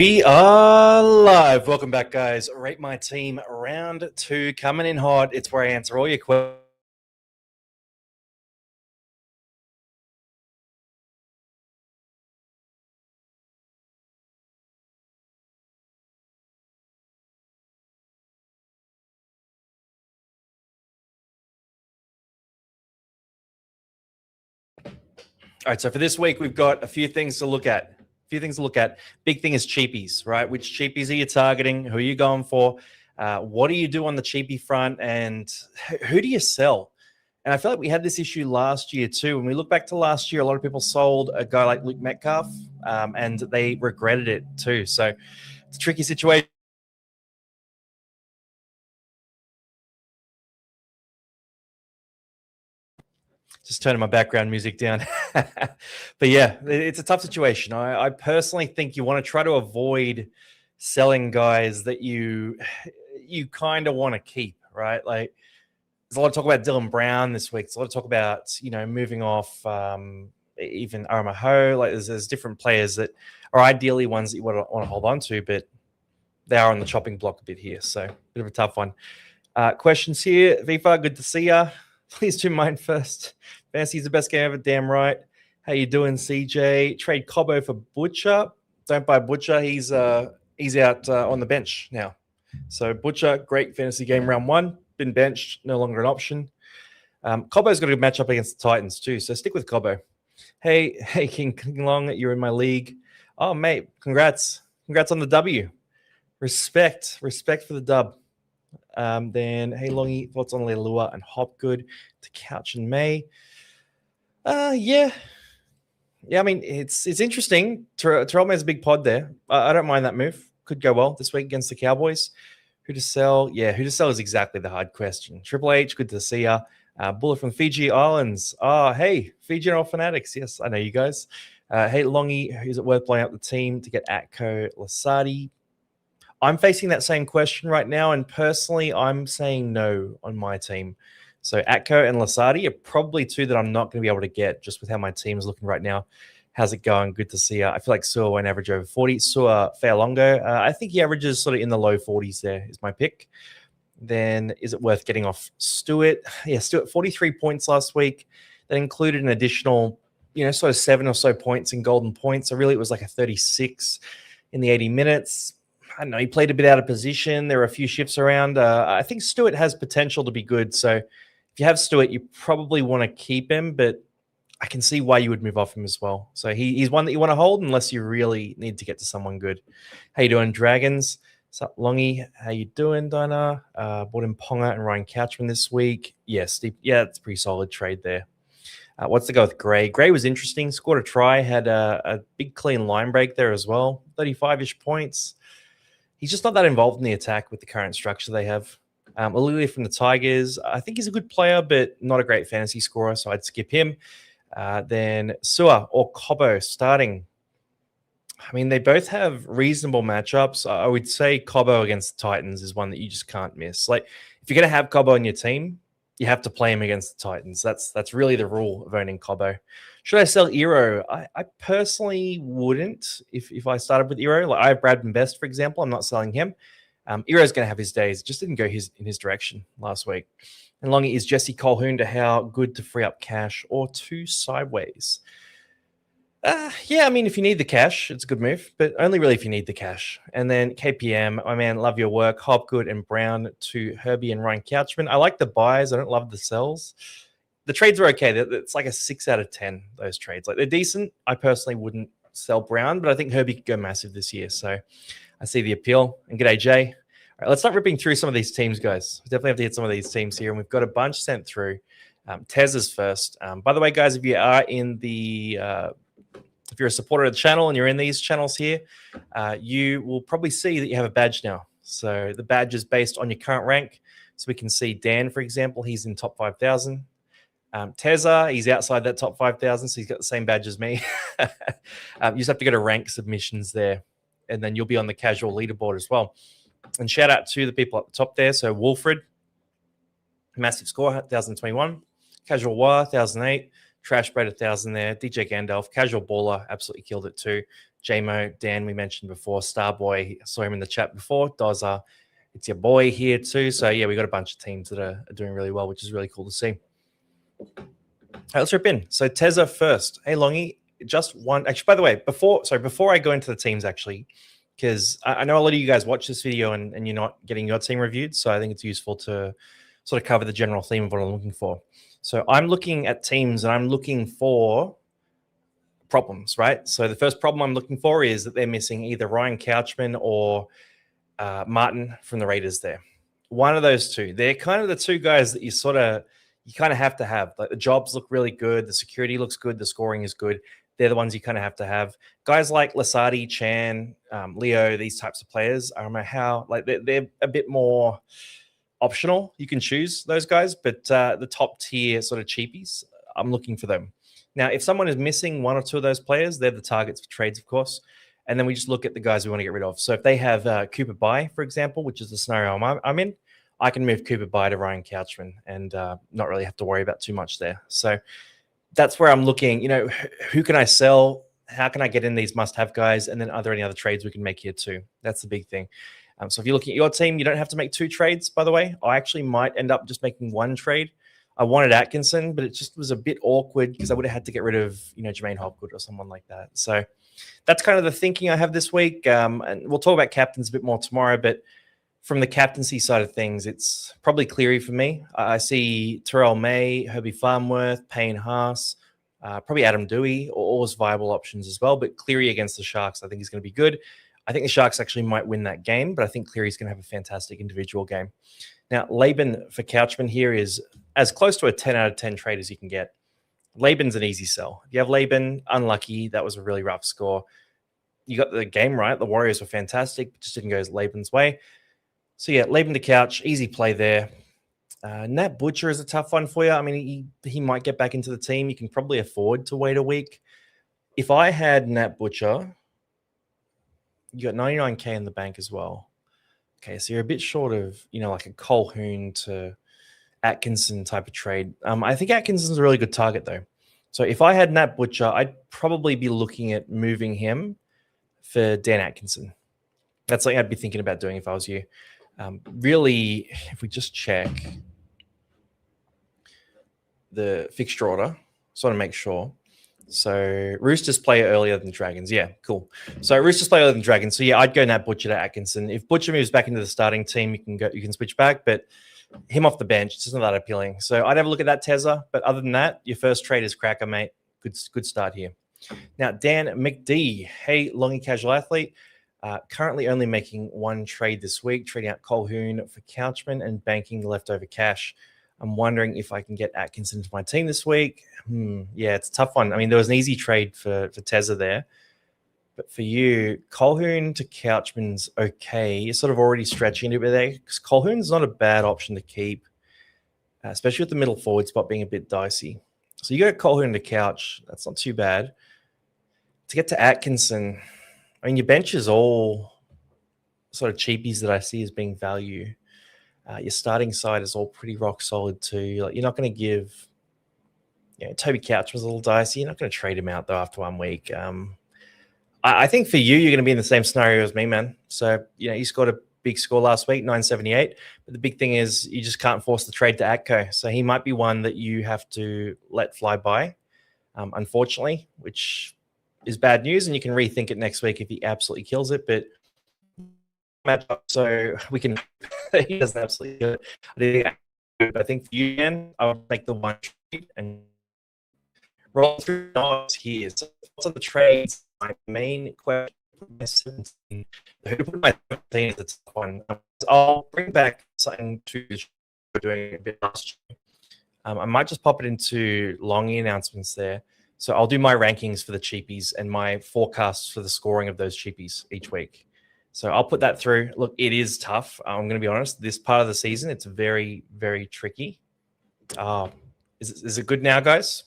We are live. Welcome back, guys. Rate My Team round 2 coming in hot. It's where I answer all your questions. All right, so for this week, we've got a few things to look at. Big thing is cheapies, right? Which cheapies are you targeting? Who are you going for? What do you do on the cheapie front? And who do you sell? And I feel like we had this issue last year too. When we look back to last year, a lot of people sold a guy like Luke Metcalf, and they regretted it too. So it's a tricky situation. Just turning my background music down. But yeah, it's a tough situation. I personally think you want to try to avoid selling guys that you kind of want to keep, right? Like there's a lot of talk about Dylan Brown this week. There's a lot of talk about, moving off even Aramaho. Like there's different players that are ideally ones that you want to hold on to, but they are on the chopping block a bit here. So bit of a tough one. Questions here. Viva, good to see ya. Please do mine first. Fantasy's the best game ever, damn right. How you doing, CJ? Trade Cobbo for Butcher. Don't buy Butcher. He's out on the bench now. So Butcher, great fantasy game round 1. Been benched, no longer an option. Cobbo's got a good matchup against the Titans too, so stick with Cobbo. Hey, King Long, you're in my league. Oh, mate, congrats on the W. Respect for the dub. Then, hey, Longy, thoughts on Leilua and Hopgood to Couch and May? Yeah. I mean, it's interesting. Terrell May's a big pod there. I don't mind that move. Could go well this week against the Cowboys. Who to sell? Yeah, who to sell is exactly the hard question. Triple H, good to see ya. Bullet from Fiji Islands. Hey, Fiji All Fanatics. Yes, I know you guys. Hey, Longy, is it worth blowing up the team to get Atco Lasati? I'm facing that same question right now, and personally, I'm saying no on my team. So Atco and Lasati are probably two that I'm not going to be able to get just with how my team is looking right now. How's it going? Good to see you. I feel like Sua won't average over 40. Sua Fairlongo, I think he averages sort of in the low 40s there is my pick. Then is it worth getting off Stewart? Yeah, Stewart, 43 points last week. That included an additional, sort of 7 or so points in golden points. So really it was like a 36 in the 80 minutes. I don't know. He played a bit out of position. There were a few shifts around. I think Stewart has potential to be good. So if you have Stewart, you probably want to keep him, but I can see why you would move off him as well. So he's one that you want to hold unless you really need to get to someone good. How you doing, Dragons? What's up, Longy? How you doing, Dinah? Bought in Ponga and Ryan Couchman this week. Yes, Steve. Yeah, it's a pretty solid trade there. What's the go with Gray? Gray was interesting. Scored a try. Had a big clean line break there as well. 35-ish points. He's just not that involved in the attack with the current structure they have. Olivia from the Tigers, I think he's a good player, but not a great fantasy scorer, so I'd skip him. Then Sua or Cobbo starting. I mean, they both have reasonable matchups. I would say Cobbo against the Titans is one that you just can't miss. Like, if you're going to have Cobbo on your team, you have to play him against the Titans. That's really the rule of owning Cobbo. Should I sell Ero? I personally wouldn't if I started with Ero. Like I have Bradman Best, for example. I'm not selling him. Ero's going to have his days. It just didn't go in his direction last week. And Longy, is Jesse Colhoun to how good to free up cash or two sideways? Yeah, I mean, if you need the cash, it's a good move, but only really if you need the cash. And then KPM, my man, love your work. Hopgood and Brown to Herbie and Ryan Couchman. I like the buys. I don't love the sells. The trades are okay. It's like a 6 out of 10, those trades. Like they're decent. I personally wouldn't sell Brown, but I think Herbie could go massive this year. So I see the appeal. And g'day, Jay. All right, let's start ripping through some of these teams, guys. We definitely have to hit some of these teams here, and we've got a bunch sent through. Tesa's first. By the way, guys, if you are in the if you're a supporter of the channel and you're in these channels here, you will probably see that you have a badge now. So the badge is based on your current rank. So we can see Dan, for example, he's in top 5,000. Tesa, he's outside that top 5,000, so he's got the same badge as me. You just have to go to rank submissions there, and then you'll be on the casual leaderboard as well. And shout out to the people at the top there. So Wolfred, massive score, 1,021. Casual War, 1,008. Trash Bread, 1,000 there. DJ Gandalf, Casual Baller, absolutely killed it too. JMO, Dan, we mentioned before, Starboy, I saw him in the chat before, Dozer, it's your boy here too. So yeah, we got a bunch of teams that are doing really well, which is really cool to see. All right, let's rip in. So Tesa first. Hey Longy, just one. Actually, by the way, before I go into the teams, actually, because I know a lot of you guys watch this video and you're not getting your team reviewed, so I think it's useful to sort of cover the general theme of what I'm looking for. So I'm looking at teams and I'm looking for problems, right? So the first problem I'm looking for is that they're missing either Ryan Couchman or Martin from the Raiders there. One of those two. They're kind of the two guys that you kind of have to have. Like the jobs look really good, the security looks good, the scoring is good. They're the ones you kind of have to have. Guys like Lasardi, Chan, Leo, these types of players, I don't know how, like they're a bit more optional. You can choose those guys, but the top tier sort of cheapies, I'm looking for them. Now, if someone is missing one or two of those players, they're the targets for trades, of course. And then we just look at the guys we want to get rid of. So if they have Cooper Bye, for example, which is the scenario I'm in, I can move Cooper Bye to Ryan Couchman and not really have to worry about too much there. So that's where I'm looking, who can I sell? How can I get in these must-have guys? And then are there any other trades we can make here too? That's the big thing. So if you're looking at your team, you don't have to make two trades, by the way. I actually might end up just making one trade. I wanted Atkinson, but it just was a bit awkward because I would have had to get rid of, Jermaine Hopgood or someone like that. So that's kind of the thinking I have this week. And we'll talk about captains a bit more tomorrow, but from the captaincy side of things, it's probably Cleary for me. I see Terrell May, Herbie Farmworth, Payne Haas, probably Adam Dewey, all as viable options as well. But Cleary against the Sharks, I think is going to be good. I think the Sharks actually might win that game, but I think Cleary's going to have a fantastic individual game. Now, Laban for Couchman here is as close to a 10 out of 10 trade as you can get. Laban's an easy sell. If you have Laban, unlucky. That was a really rough score. You got the game right. The Warriors were fantastic, but just didn't go Laban's way. So yeah, Laban to Couch, easy play there. Nat Butcher is a tough one for you. I mean, he might get back into the team. You can probably afford to wait a week. If I had Nat Butcher, you got 99K in the bank as well. Okay, so you're a bit short of, like a Colquhoun to Atkinson type of trade. I think Atkinson's a really good target, though. So if I had Nat Butcher, I'd probably be looking at moving him for Dan Atkinson. That's something I'd be thinking about doing if I was you. Really, if we just check the fixture order, just want to make sure. So Roosters play earlier than Dragons. Yeah, cool. So Roosters play earlier than Dragons. So yeah, I'd go Nat Butcher to Atkinson. If Butcher moves back into the starting team, you can switch back, but him off the bench, it's just not that appealing. So I'd have a look at that, Tesa. But other than that, your first trade is cracker, mate. Good start here. Now, Dan McD. Hey, Longy Casual Athlete. Currently only making one trade this week, trading out Colquhoun for Couchman and banking leftover cash. I'm wondering if I can get Atkinson to my team this week. Yeah, it's a tough one. I mean, there was an easy trade for Tesa there. But for you, Colquhoun to Couchman's okay. You're sort of already stretching it a bit there because Colquhoun's not a bad option to keep, especially with the middle forward spot being a bit dicey. So you got Colquhoun to Couch. That's not too bad. To get to Atkinson, I mean, your bench is all sort of cheapies that I see as being value. Your starting side is all pretty rock solid too. Like, you're not going to give, Toby Couch was a little dicey. You're not going to trade him out though after 1 week. I think for you, you're going to be in the same scenario as me, man. So, you scored a big score last week, 978. But the big thing is you just can't force the trade to Atco. So he might be one that you have to let fly by, unfortunately, which is bad news. And you can rethink it next week if he absolutely kills it. But so we can he doesn't absolutely kill it. I think for you, man, I would make the one trade and roll through notes here. So what's on the trades? My main question for my 17. Who to put my 17 is the top one. I'll bring back something to doing a bit last year. I might just pop it into Longy announcements there. So I'll do my rankings for the cheapies and my forecasts for the scoring of those cheapies each week. So I'll put that through. Look, it is tough. I'm going to be honest. This part of the season, it's very, very tricky. Is it good now, guys?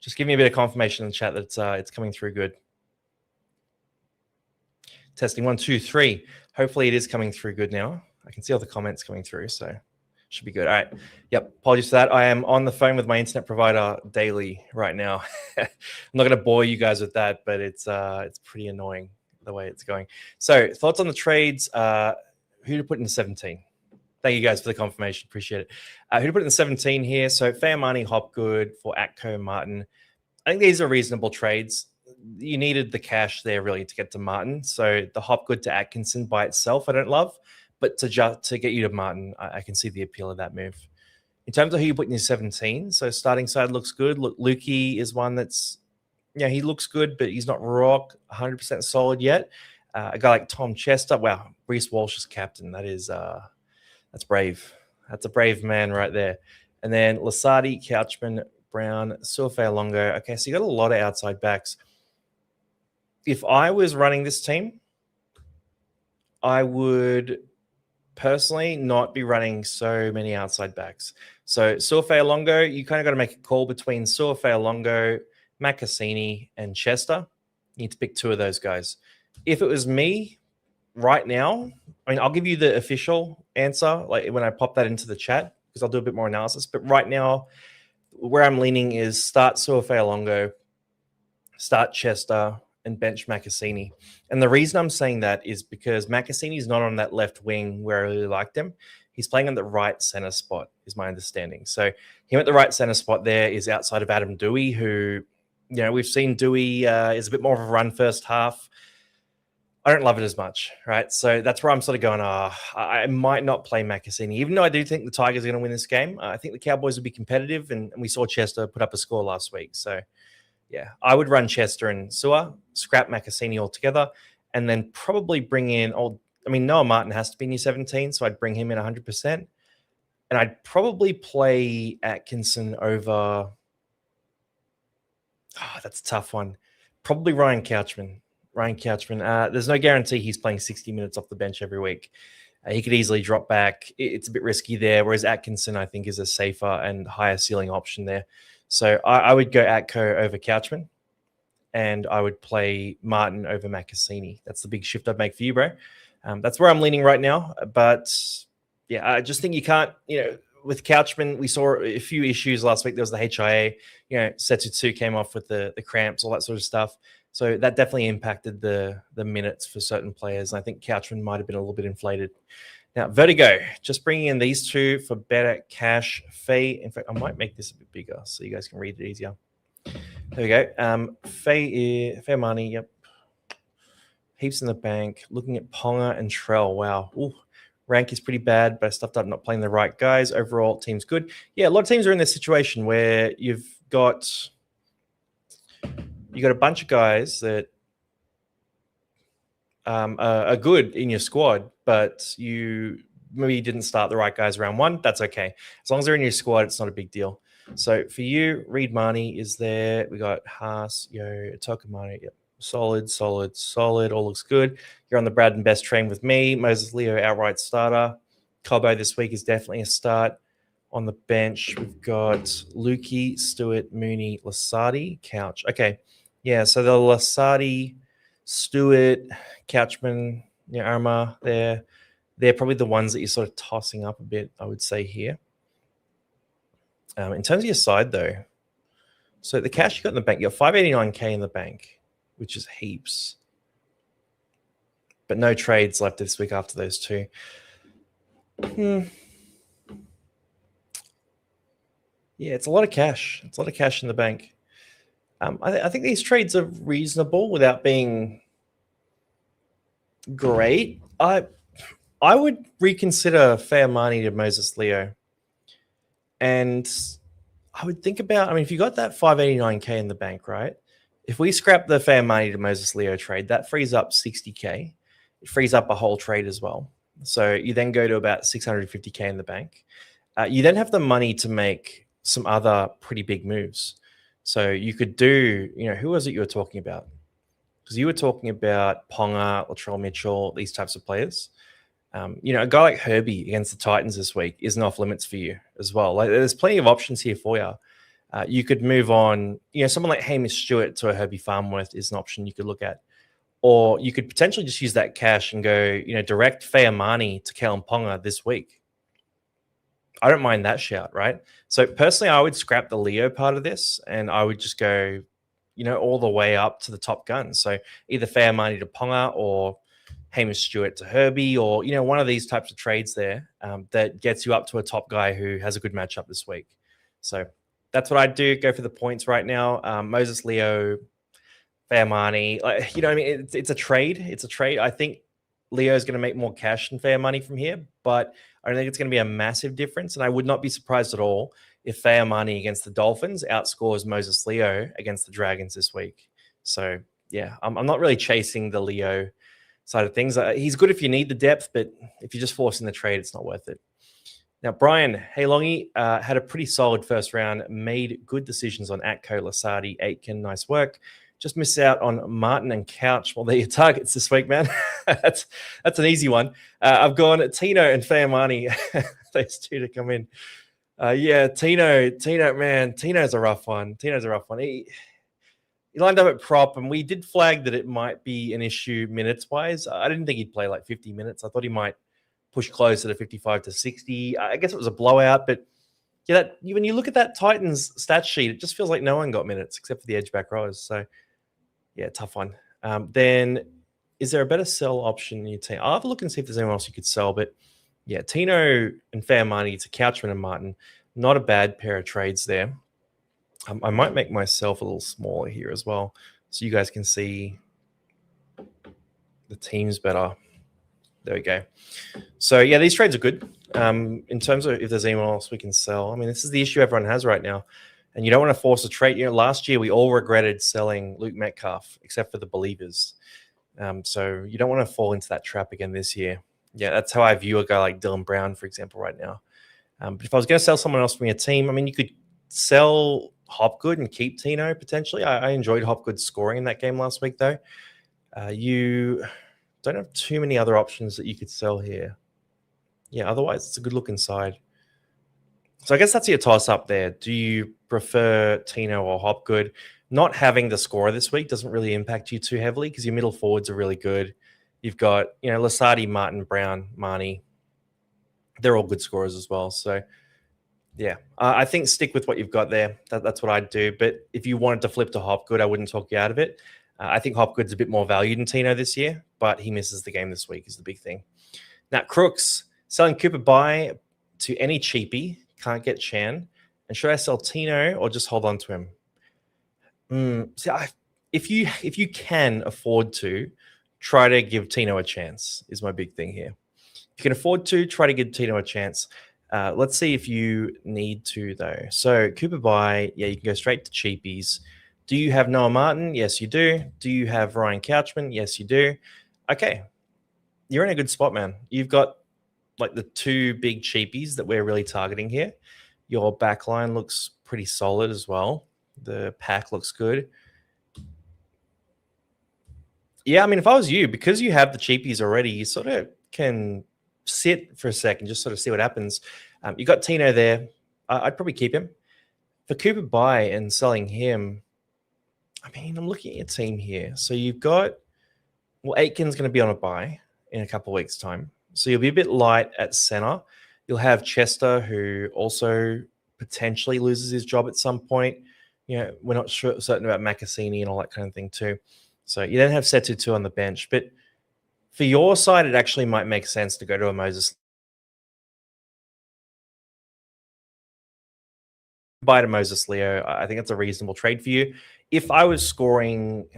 Just give me a bit of confirmation in the chat that it's coming through good. Testing 1, 2, 3. Hopefully it is coming through good now. I can see all the comments coming through. So Should be good. All right. Yep. Apologies for that. I am on the phone with my internet provider daily right now. I'm not going to bore you guys with that, but it's pretty annoying the way it's going. So thoughts on the trades? Who to put in 17? Thank you guys for the confirmation. Appreciate it. Who to put in 17 here? So Fay Money, Hopgood for Atco, Martin. I think these are reasonable trades. You needed the cash there really to get to Martin. So the Hopgood to Atkinson by itself, I don't love. But to get you to Martin, I can see the appeal of that move. In terms of who you put in your 17, so starting side looks good. Look, Lukey is one that's, he looks good, but he's not rock 100% solid yet. A guy like Tom Chester, wow, Reece Walsh is captain. That's brave. That's a brave man right there. And then Lasardi, Couchman, Brown, Suafei Longo. Okay, so you got a lot of outside backs. If I was running this team, I would personally not be running so many outside backs. So Suafei Longo, you kind of got to make a call between Suafei Longo, Macassini, and Chester. You need to pick two of those guys. If it was me right now, I mean, I'll give you the official answer like when I pop that into the chat because I'll do a bit more analysis. But right now, where I'm leaning is start Suafei Longo, start Chester, and bench Macassini. And the reason I'm saying that is because Macassini is not on that left wing where I really liked him. He's playing on the right center spot, is my understanding. So him at the right center spot there is outside of Adam Dewey, who, we've seen Dewey is a bit more of a run first half. I don't love it as much, right? So that's where I'm sort of going, I might not play Macassini, even though I do think the Tigers are going to win this game. I think the Cowboys will be competitive, and we saw Chester put up a score last week. So yeah, I would run Chester and Sua, scrap Macassini altogether, and then probably bring in Noah Martin has to be in your 17, so I'd bring him in 100%. And I'd probably play Atkinson over. Oh, that's a tough one. Probably Ryan Couchman. There's no guarantee he's playing 60 minutes off the bench every week. He could easily drop back. It's a bit risky there, whereas Atkinson, I think, is a safer and higher ceiling option there. So I would go Atco over Couchman, and I would play Martin over Macassini. That's the big shift I'd make for you, bro. That's where I'm leaning right now. But yeah, I just think you can't, with Couchman, we saw a few issues last week. There was the HIA, Setsu came off with the cramps, all that sort of stuff. So that definitely impacted the minutes for certain players. And I think Couchman might have been a little bit inflated. Now, Vertigo, just bringing in these two for better cash. Fay, in fact, I might make this a bit bigger so you guys can read it easier. There we go. Fay Money, yep. Heaps in the bank. Looking at Ponga and Trell. Wow. Ooh, rank is pretty bad, but I stuffed up not playing the right guys. Overall, team's good. Yeah, a lot of teams are in this situation where you've got a bunch of guys that are good in your squad, but you maybe didn't start the right guys round one. That's okay. As long as they're in your squad, it's not a big deal. So for you, Reed Marnie is there. We got Haas, Tokamani. Yep. Solid. All looks good. You're on the Brad and Best train with me. Moses Leo, outright starter. Cobo this week is definitely a start. On the bench, we've got Lukey, Stewart, Mooney, Lasardi, Couch. Okay. Yeah, so the Lasardi, Stewart, Couchman, Arma, they're probably the ones that you're sort of tossing up a bit, I would say here. In terms of your side, though, so the cash you got in the bank, you got 589K in the bank, which is heaps. But no trades left this week after those two. Yeah, it's a lot of cash. It's a lot of cash in the bank. I think these trades are reasonable without being great. I would reconsider Fay Money to Moses Leo. And I would think about, if you got that 589K in the bank, right? If we scrap the Fay Money to Moses Leo trade, that frees up 60K. It frees up a whole trade as well. So you then go to about 650K in the bank. You then have the money to make some other pretty big moves. So you could do, who was it you were talking about? Because you were talking about Ponga, Latrell Mitchell, these types of players. A guy like Herbie against the Titans this week isn't off limits for you as well. Like, there's plenty of options here for you. You could move on, someone like Hamish Stewart to a Herbie Farmworth is an option you could look at. Or you could potentially just use that cash and go, direct Fayamani to Kalen Ponga this week. I don't mind that shout, right? So personally, I would scrap the Leo part of this and I would just go, all the way up to the top guns. So either Fay Money to Ponga or Hamish Stewart to Herbie or, one of these types of trades there that gets you up to a top guy who has a good matchup this week. So that's what I'd do. Go for the points right now. Moses Leo, Fay Money. I mean? It's a trade. It's a trade. I think Leo's going to make more cash than Fay Money from here, but I don't think it's going to be a massive difference. And I would not be surprised at all if Fay Money against the Dolphins outscores Moses Leo against the Dragons this week. So, yeah, I'm not really chasing the Leo side of things. He's good if you need the depth, but if you're just forcing the trade, it's not worth it. Now, Brian, hey, Longy, had a pretty solid first round, made good decisions on Atco, Lasardi, Aitken. Nice work. Just miss out on Martin and Couch. Well, they're your targets this week, man. that's an easy one. I've gone Tino and Fay Money. Those two to come in. Yeah, Tino, man. Tino's a rough one. He lined up at prop, and we did flag that it might be an issue minutes-wise. I didn't think he'd play like 50 minutes. I thought he might push closer to 55 to 60. I guess it was a blowout, but yeah, when you look at that Titans stat sheet, it just feels like no one got minutes except for the edge back rows. So, yeah, tough one. Then is there a better sell option in your team? I'll have a look and see if there's anyone else you could sell. But, yeah, Tino and Fay Money to Couchman and Martin. Not a bad pair of trades there. I might make myself a little smaller here as well so you guys can see the teams better. There we go. So, yeah, these trades are good. In terms of if there's anyone else we can sell, I mean, this is the issue everyone has right now. And you don't want to force a trade. Last year we all regretted selling Luke Metcalf, except for the believers. So you don't want to fall into that trap again this year. Yeah, that's how I view a guy like Dylan Brown, for example, right now. But if I was going to sell someone else from your team, I mean, you could sell Hopgood and keep Tino potentially. I enjoyed Hopgood scoring in that game last week, though. You don't have too many other options that you could sell here. Yeah, otherwise it's a good look inside. So I guess that's your toss up there. Do you prefer Tino or Hopgood? Not having the scorer this week doesn't really impact you too heavily because your middle forwards are really good. You've got, Lasardi, Martin, Brown, Marnie. They're all good scorers as well. So, yeah, I think stick with what you've got there. That's what I'd do. But if you wanted to flip to Hopgood, I wouldn't talk you out of it. I think Hopgood's a bit more valued than Tino this year, but he misses the game this week is the big thing. Now, Crooks, selling Cooper buy to any cheapy. Can't get Chan. And should I sell Tino or just hold on to him? If you can afford to, try to give Tino a chance is my big thing here. If you can afford to, try to give Tino a chance. Let's see if you need to, though. So Cooper buy, yeah, you can go straight to cheapies. Do you have Noah Martin? Yes, you do. Do you have Ryan Couchman? Yes, you do. Okay. You're in a good spot, man. You've got like the two big cheapies that we're really targeting here. Your backline looks pretty solid as well. The pack looks good. Yeah, I mean, if I was you, because you have the cheapies already, you sort of can sit for a second, just sort of see what happens. You got Tino there. I'd probably keep him. For Cooper buy and selling him, I mean, I'm looking at your team here. So you've got, Aitken's going to be on a buy in a couple of weeks' time. So you'll be a bit light at center. You'll have Chester, who also potentially loses his job at some point. We're not certain about Macassini and all that kind of thing too. So you then have Setu on the bench. But for your side, it actually might make sense to go to a Moses. Buy to Moses Leo. I think that's a reasonable trade for you. If I was going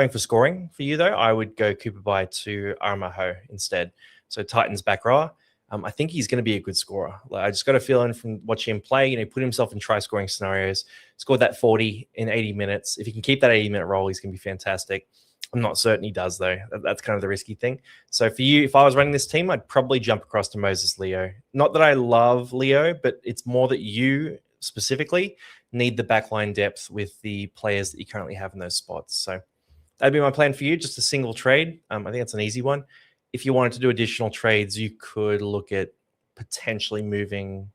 for scoring for you, though, I would go Cooper buy to Armaho instead. So Titans back row. I think he's going to be a good scorer. I just got a feeling from watching him play, put himself in try scoring scenarios, scored that 40 in 80 minutes. If he can keep that 80-minute role, he's going to be fantastic. I'm not certain he does, though. That's kind of the risky thing. So for you, if I was running this team, I'd probably jump across to Moses Leo. Not that I love Leo, but it's more that you specifically need the backline depth with the players that you currently have in those spots. So that'd be my plan for you, just a single trade. I think that's an easy one. If you wanted to do additional trades, you could look at potentially moving,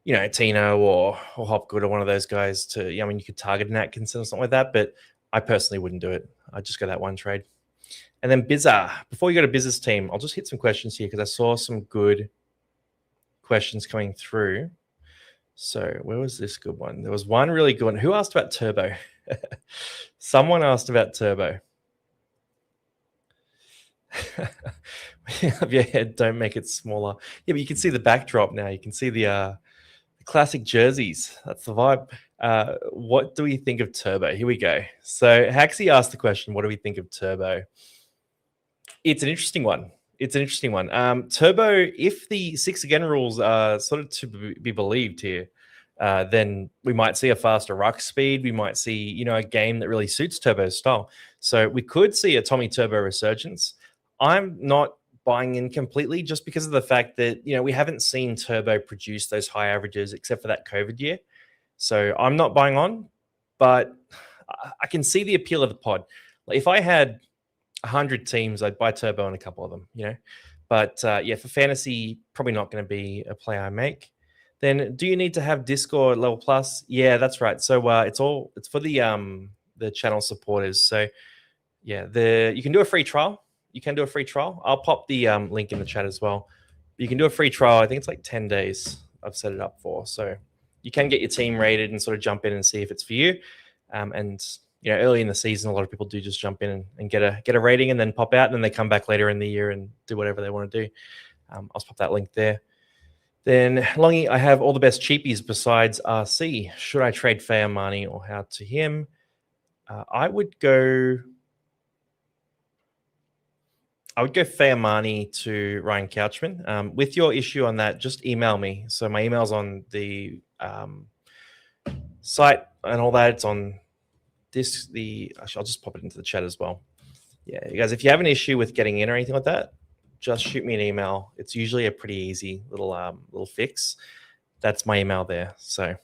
Tino or Hopgood or one of those guys to, you could target an Atkinson or something like that, but I personally wouldn't do it. I'd just go that one trade. And then Bizar. Before you go to Bizar's team, I'll just hit some questions here because I saw some good questions coming through. So where was this good one? There was one really good one. Who asked about Turbo? Someone asked about Turbo. Of your head, don't make it smaller. Yeah, but you can see the backdrop now. You can see the classic jerseys. That's the vibe. What do we think of Turbo? Here we go. So Haxie asked the question, what do we think of Turbo? It's an interesting one. Turbo, if the 6 again rules are sort of to be believed here, then we might see a faster ruck speed. We might see, a game that really suits Turbo's style. So we could see a Tommy Turbo resurgence. I'm not buying in completely just because of the fact that, we haven't seen Turbo produce those high averages except for that COVID year. So I'm not buying on, but I can see the appeal of the pod. Like if I had 100 teams, I'd buy Turbo on a couple of them, But for fantasy, probably not going to be a play I make. Then do you need to have Discord level plus? Yeah, that's right. So it's for the channel supporters. So yeah, you can do a free trial. I'll pop the link in the chat as well. You can do a free trial. I think it's like 10 days I've set it up for. So you can get your team rated and sort of jump in and see if it's for you. And early in the season, a lot of people do just jump in and get a rating and then pop out, and then they come back later in the year and do whatever they want to do. I'll pop that link there. Then Longy, I have all the best cheapies besides RC. Should I trade Fay Money or how to him? I would go Fay Money to Ryan Couchman. With your issue on that, just email me. So my email's on the site and all that. It's on actually, I'll just pop it into the chat as well. Yeah, you guys, if you have an issue with getting in or anything like that, just shoot me an email. It's usually a pretty easy little fix. That's my email there. So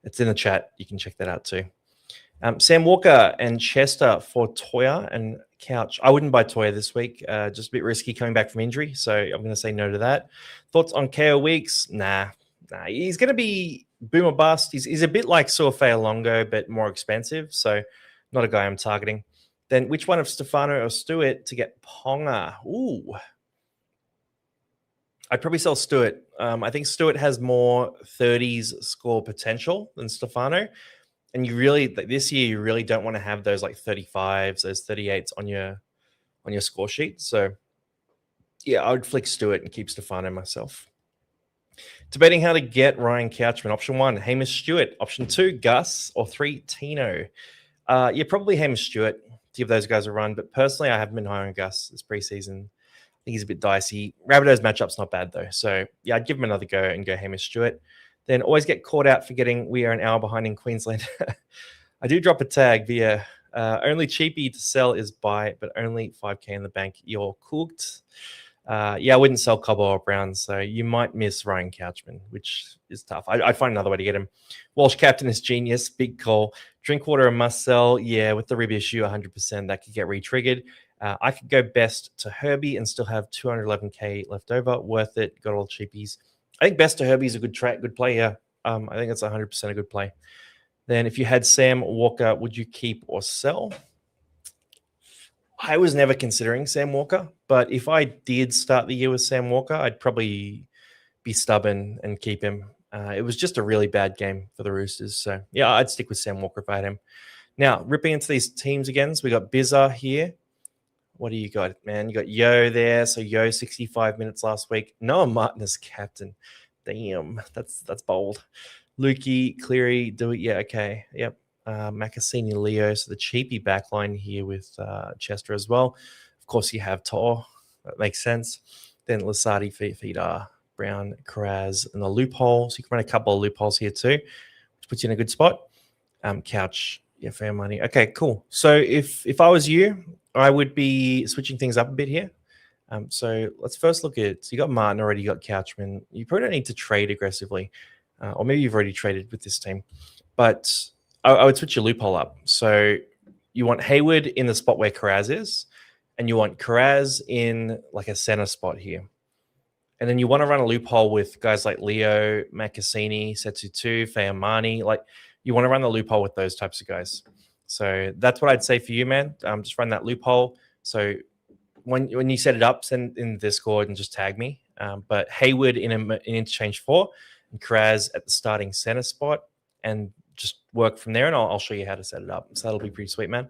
it's in the chat. You can check that out too. Sam Walker and Chester for Toya and Couch. I wouldn't buy Toya this week. Just a bit risky coming back from injury. So I'm going to say no to that. Thoughts on KO Weeks? Nah. He's going to be boom or bust. He's a bit like Suafea Longo, but more expensive. So not a guy I'm targeting. Then which one of Stefano or Stewart to get Ponga? Ooh. I'd probably sell Stewart. I think Stewart has more 30s score potential than Stefano. And this year, you really don't want to have those like 35s, those 38s on your score sheet. So yeah, I would flick Stewart and keep Stefano myself. Debating how to get Ryan Couchman. Option 1, Hamish Stewart. Option 2, Gus. Or 3, Tino. Probably Hamish Stewart. Give those guys a run. But personally, I haven't been high on Gus this preseason. I think he's a bit dicey. Rabado's matchup's not bad, though. So, yeah, I'd give him another go and go Hamish Stewart. Then always get caught out forgetting we are an hour behind in Queensland. I do drop a tag via only cheapy to sell is buy, but only 5K in the bank. You're cooked. I wouldn't sell Cobbo or Brown, so you might miss Ryan Couchman, which is tough. I'd find another way to get him. Walsh captain is genius. Big call. Drinkwater a must sell. Yeah, with the rib issue, 100%. That could get re-triggered. I could go best to Herbie and still have 211K left over. Worth it. Got all cheapies. I think best to Herbie is a good play. Yeah, I think it's 100% a good play. Then if you had Sam Walker, would you keep or sell? I was never considering Sam Walker, but if I did start the year with Sam Walker, I'd probably be stubborn and keep him. It was just a really bad game for the Roosters. So, yeah, I'd stick with Sam Walker if I had him. Now, ripping into these teams again. So we got Bizar here. What do you got, man? You got Yo there. So Yo, 65 minutes last week. Noah Martin as captain. Damn, that's bold. Lukey, Cleary, do it. Yeah, okay. Yep. Macassini, Leo. So the cheapy backline here with Chester as well. Of course, you have Tor. That makes sense. Then Lasati, Fida, Brown, Karaz, and the loophole. So you can run a couple of loopholes here too, which puts you in a good spot. Couch, yeah, Fay Money. Okay, cool. So if I was you, I would be switching things up a bit here. So let's first look at, so you got Martin already, you got Couchman. You probably don't need to trade aggressively, or maybe you've already traded with this team. But I would switch your loophole up. So you want Hayward in the spot where Karaz is, and you want Karaz in like a center spot here. And then you want to run a loophole with guys like Leo, Macassini, Setsutu, Fay Money. Like you want to run the loophole with those types of guys. So that's what I'd say for you, man. Just run that loophole. So when you set it up, send in the Discord and just tag me. But Hayward in interchange 4 and Kraz at the starting center spot, and just work from there. And I'll show you how to set it up. So that'll be pretty sweet, man.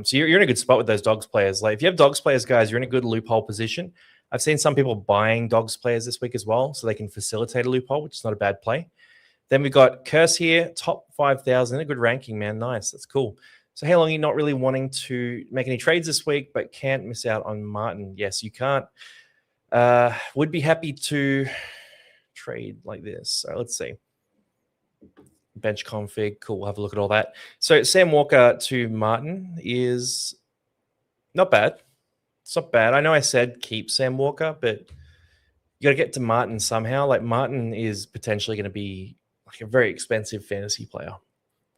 So you're in a good spot with those Dogs players. Like if you have Dogs players, guys, you're in a good loophole position. I've seen some people buying Dogs players this week as well, so they can facilitate a loophole, which is not a bad play. Then we've got Curse here, top 5,000, a good ranking, man. Nice, that's cool. So how long are you not really wanting to make any trades this week, but can't miss out on Martin? Yes, you can't. Would be happy to trade like this. So let's see. Bench config, cool. We'll have a look at all that. So Sam Walker to Martin is not bad. It's not bad. I know I said keep Sam Walker, but you got to get to Martin somehow. Like Martin is potentially going to be like a very expensive fantasy player.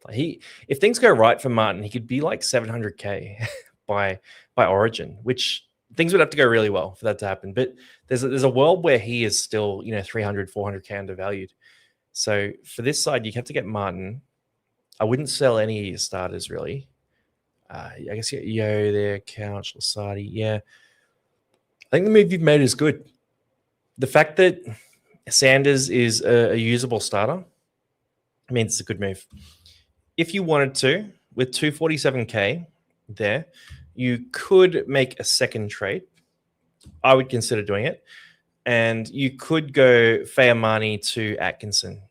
Like if things go right for Martin, he could be like 700k by Origin, which things would have to go really well for that to happen. But there's a world where he is still 300, 400k undervalued. So for this side, you have to get Martin. I wouldn't sell any of your starters, really. I guess you got Yo there, Couch, Lasati. Yeah. I think the move you've made is good. The fact that Sanders is a usable starter means it's a good move. If you wanted to, with 247k there, you could make a second trade. I would consider doing it. And you could go Fay Money to Atkinson.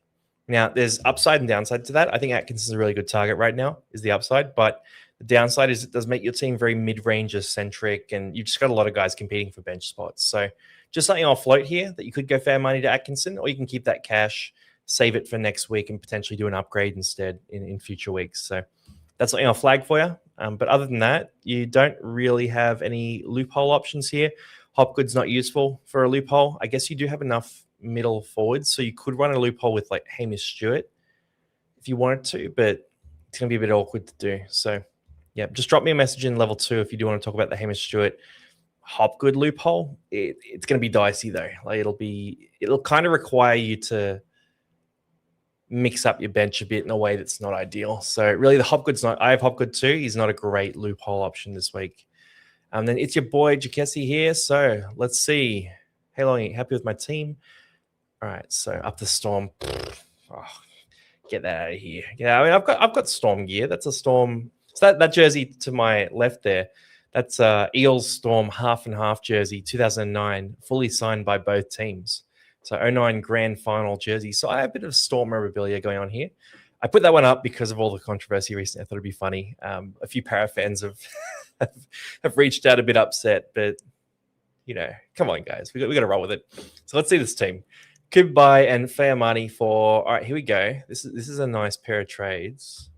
Now, there's upside and downside to that. I think Atkinson's a really good target right now, is the upside. But the downside is it does make your team very mid-ranger centric, and you've just got a lot of guys competing for bench spots. So just something I'll float here that you could go Fay Money to Atkinson, or you can keep that cash, save it for next week, and potentially do an upgrade instead in future weeks. So that's something I'll flag for you. But other than that, you don't really have any loophole options here. Hopgood's not useful for a loophole. I guess you do have enough middle forwards, so you could run a loophole with like Hamish Stewart if you wanted to, but it's going to be a bit awkward to do. So yeah, just drop me a message in level 2 if you do want to talk about the Hamish Stewart Hopgood loophole. It's going to be dicey though. Like it'll kind of require you to mix up your bench a bit in a way that's not ideal. So really the Hopgood's not, I have Hopgood too. He's not a great loophole option this week. Then it's your boy Jackie here. So let's see. Hey, Longy, happy with my team? All right, so up the Storm. Oh, get that out of here. Yeah, I mean, I've got Storm gear. That's a Storm. So that jersey to my left there, that's Eels Storm half and half jersey, 2009, fully signed by both teams. So 09 grand final jersey. So I have a bit of Storm memorabilia going on here. I put that one up because of all the controversy recently. I thought it'd be funny. A few Para fans have reached out a bit upset, but come on, guys, we got to roll with it. So let's see this team. Kubai and Fay Money for. All right, here we go. This is a nice pair of trades.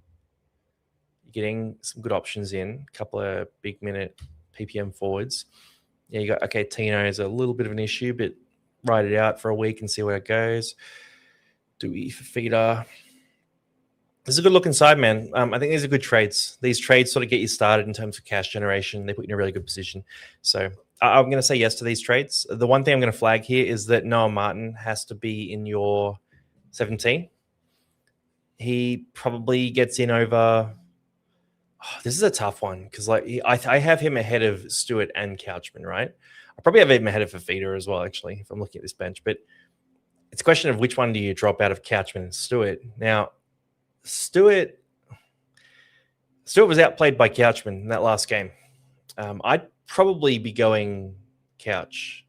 You're getting some good options in. A couple of big minute PPM forwards. Yeah, you got Tino is a little bit of an issue, but ride it out for a week and see where it goes. Dewey for feeder. This is a good looking side, man. I think these are good trades. These trades sort of get you started in terms of cash generation. They put you in a really good position. So I'm going to say yes to these trades. The one thing I'm going to flag here is that Noah Martin has to be in your 17. He probably gets in over. This is a tough one because I have him ahead of Stewart and Couchman, right? I probably have him ahead of Fafita as well, actually, if I'm looking at this bench. But it's a question of which one do you drop out of Couchman and Stewart. Now, Stewart was outplayed by Couchman in that last game. I'd probably be going Couch,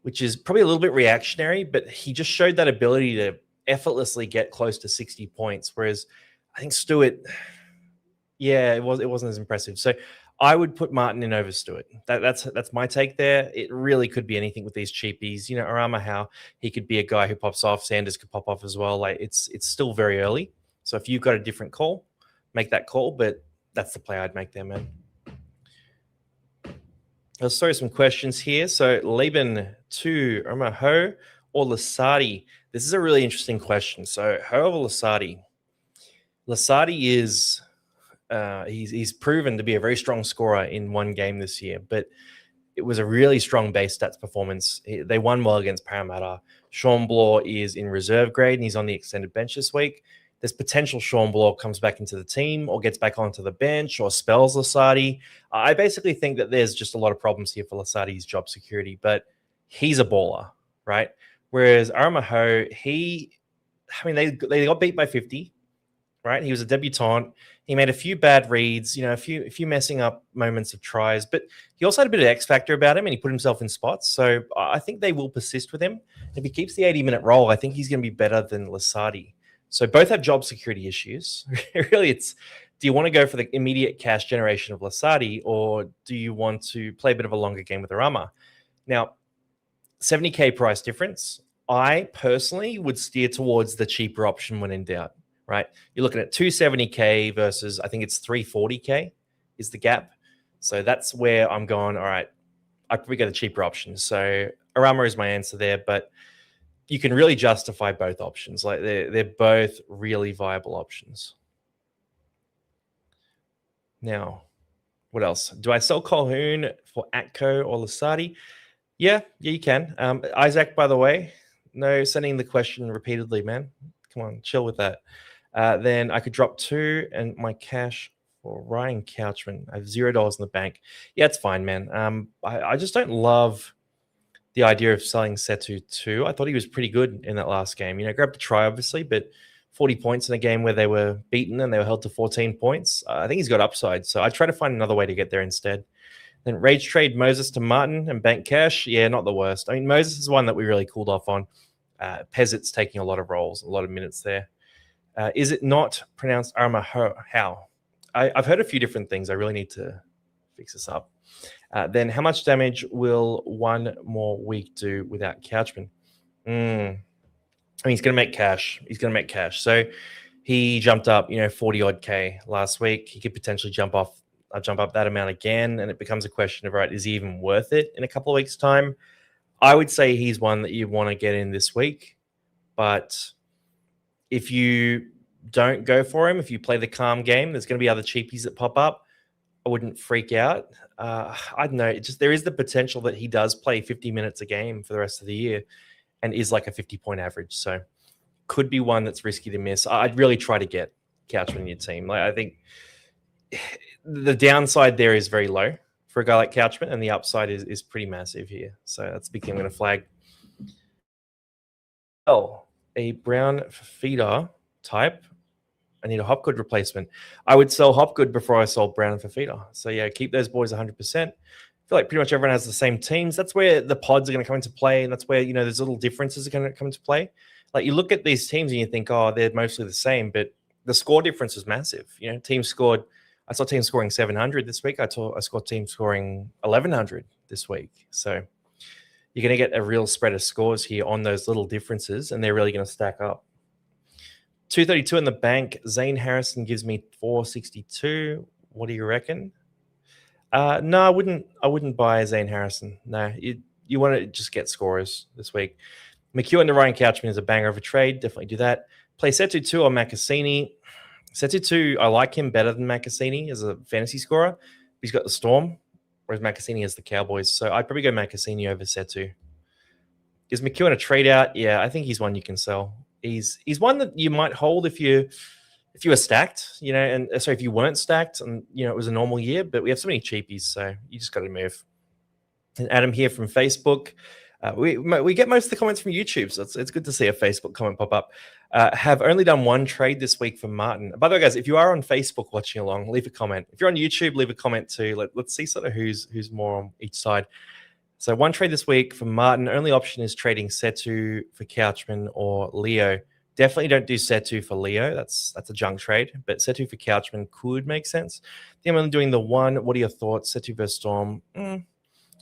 which is probably a little bit reactionary, but he just showed that ability to effortlessly get close to 60 points, whereas I think Stewart, it wasn't as impressive. So I would put Martin in over Stewart. That's my take there. It really could be anything with these cheapies. Arama Howe, he could be a guy who pops off. Sanders could pop off as well. Like it's still very early. So if you've got a different call, make that call. But that's the play I'd make there, man. Let's throw some questions here. So Laban to Irma Ho or Lasati. This is a really interesting question. So Ho or Lasati? Lasati is he's proven to be a very strong scorer in one game this year, but it was a really strong base stats performance. They won well against Parramatta. Sean Bloor is in reserve grade and he's on the extended bench this week. there's potential Sean Bloor comes back into the team or gets back onto the bench or spells Lasardi. I basically think that there's just a lot of problems here for Lasardi's job security, but he's a baller, right? Whereas Aramaho, they got beat by 50, right? He was a debutant. He made a few bad reads, a few messing up moments of tries, but he also had a bit of X factor about him and he put himself in spots. So I think they will persist with him. If he keeps the 80-minute role, I think he's going to be better than Lasardi. So both have job security issues. Really, do you want to go for the immediate cash generation of Lasardi, or do you want to play a bit of a longer game with Arama? Now, 70K price difference. I personally would steer towards the cheaper option when in doubt, right? You're looking at 270K versus, I think it's 340K is the gap. So that's where I'm going, all right, I'd probably go the cheaper option. So Arama is my answer there, but you can really justify both options. Like they're both really viable options. Now, what else? Do I sell Colhoun for Atco or Lasardi? Yeah, you can. Isaac, by the way, no sending the question repeatedly, man. Come on, chill with that. Then I could drop 2 and my cash for Ryan Couchman. I have $0 in the bank. Yeah, it's fine, man. I just don't love the idea of selling Setu too. I thought he was pretty good in that last game. Grabbed the try, obviously, but 40 points in a game where they were beaten and they were held to 14 points. I think he's got upside. So I try to find another way to get there instead. Then rage trade Moses to Martin and bank cash. Yeah, not the worst. I mean, Moses is one that we really cooled off on. Peasit's taking a lot of roles, a lot of minutes there. Is it not pronounced Aramaho? How? I've heard a few different things. I really need to fix this up. Then how much damage will one more week do without Couchman? I mean, he's going to make cash. So he jumped up, 40 odd K last week. He could potentially jump up that amount again. And it becomes a question of, right, is he even worth it in a couple of weeks' time? I would say he's one that you want to get in this week. But if you don't go for him, if you play the calm game, there's going to be other cheapies that pop up. I wouldn't freak out. I don't know. There is the potential that he does play 50 minutes a game for the rest of the year and is like a 50-point average. So could be one that's risky to miss. I'd really try to get Couchman in your team. I think the downside there is very low for a guy like Couchman, and the upside is pretty massive here. So that's a big thing I'm going to flag. Oh, a Brown Fafita type. I need a Hopgood replacement. I would sell Hopgood before I sold Brown and Fafita. So yeah, keep those boys 100%. I feel like pretty much everyone has the same teams. That's where the pods are going to come into play, and that's where there's little differences are going to come into play. Like you look at these teams and you think, oh, they're mostly the same, but the score difference is massive. I saw teams scoring 700 this week. I saw teams scoring 1100 this week. So you're going to get a real spread of scores here on those little differences, and they're really going to stack up. 232 in the bank. Zane Harrison gives me 462. What do you reckon? No, I wouldn't buy Zane Harrison. No, you want to just get scorers this week. McEwen to Ryan Couchman is a banger of a trade. Definitely do that. Play Setu 2 or Makassini. Setu 2, I like him better than Makassini as a fantasy scorer. He's got the Storm, whereas Makassini has the Cowboys. So I'd probably go Makassini over Setu. Is McEwen a trade out? Yeah, I think he's one you can sell. He's one that you might hold if you were stacked, and so if you weren't stacked and it was a normal year, but we have so many cheapies, so you just got to move. And Adam here from Facebook. We get most of the comments from YouTube, so it's good to see a Facebook comment pop up. Have only done one trade this week for Martin. By the way, guys, if you are on Facebook watching along, leave a comment. If you're on YouTube, leave a comment too. Let's see sort of who's more on each side. So one trade this week for Martin. Only option is trading Setu for Couchman or Leo. Definitely don't do Setu for Leo. That's a junk trade. But Setu for Couchman could make sense. I'm only doing the one. What are your thoughts? Setu versus Storm. I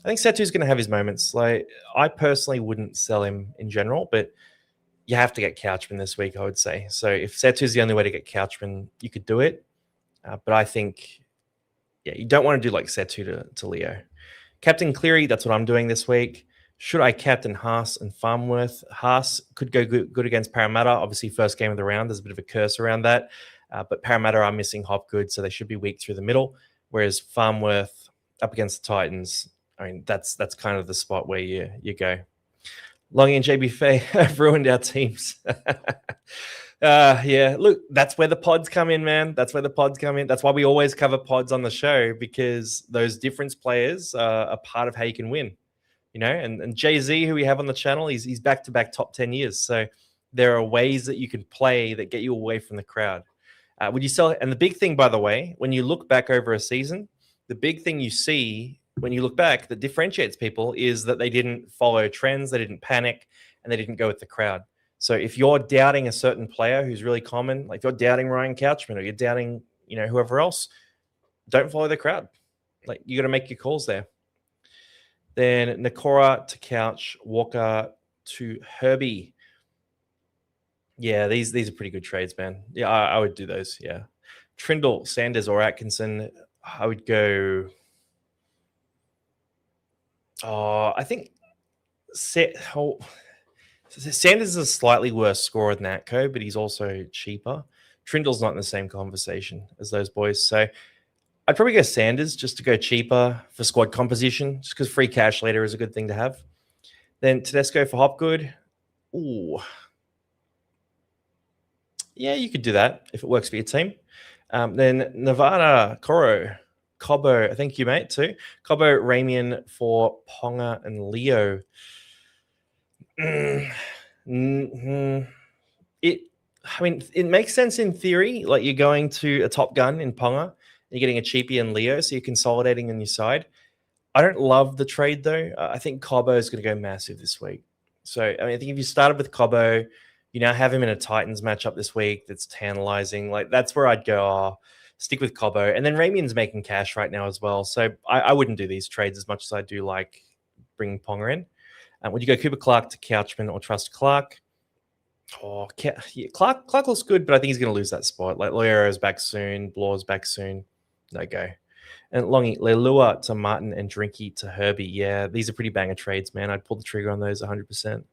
think Setu's going to have his moments. Like I personally wouldn't sell him in general, but you have to get Couchman this week, I would say. So if Setu's the only way to get Couchman, you could do it. But I think, you don't want to do like Setu to Leo. Captain Cleary, that's what I'm doing this week. Should I captain Haas and Farmworth? Haas could go good against Parramatta. Obviously, first game of the round. There's a bit of a curse around that. But Parramatta are missing Hopgood, so they should be weak through the middle. Whereas Farmworth up against the Titans, I mean, that's kind of the spot where you go. Longy and JB Fay have ruined our teams. Yeah, look, that's where the pods come in, man. That's where the pods come in. That's why we always cover pods on the show, because those difference players are part of how you can win. And Jay-Z, who we have on the channel, he's back-to-back top 10 years. So there are ways that you can play that get you away from the crowd. Would you sell? And the big thing, by the way, when you look back over a season, the big thing you see when you look back that differentiates people is that they didn't follow trends, they didn't panic, and they didn't go with the crowd. So if you're doubting a certain player who's really common, like if you're doubting Ryan Couchman or you're doubting, whoever else, don't follow the crowd. Like, you got to make your calls there. Then Nakora to Couch, Walker to Herbie. Yeah, these are pretty good trades, man. Yeah, I would do those. Yeah, Trindle, Sanders, or Atkinson. I would go. I think Sanders is a slightly worse scorer than Atco, but he's also cheaper. Trindle's not in the same conversation as those boys, so I'd probably go Sanders just to go cheaper for squad composition, just because free cash later is a good thing to have. Then Tedesco for Hopgood. Ooh. Yeah, you could do that if it works for your team. Then Nevada, Cobbo, thank you, mate, too. Cobbo, Ramian for Ponga and Leo. It makes sense in theory. Like, you're going to a top gun in Ponga, you're getting a Cheapy and Leo, so you're consolidating on your side. I don't love the trade, though. I think Cobbo is going to go massive this week. So, I think if you started with Cobbo, you now have him in a Titans matchup this week that's tantalizing. Like, that's where I'd go, stick with Cobbo. And then Ramian's making cash right now as well. So I wouldn't do these trades as much as I do like bringing Ponga in. Would you go Cooper Clark to Couchman or trust Clark? Clark looks good, but I think he's going to lose that spot. Like, Loyero's back soon. Blaw's back soon. No go. And Longy, Leilua to Martin and Drinky to Herbie. Yeah, these are pretty banger trades, man. I'd pull the trigger on those 100%.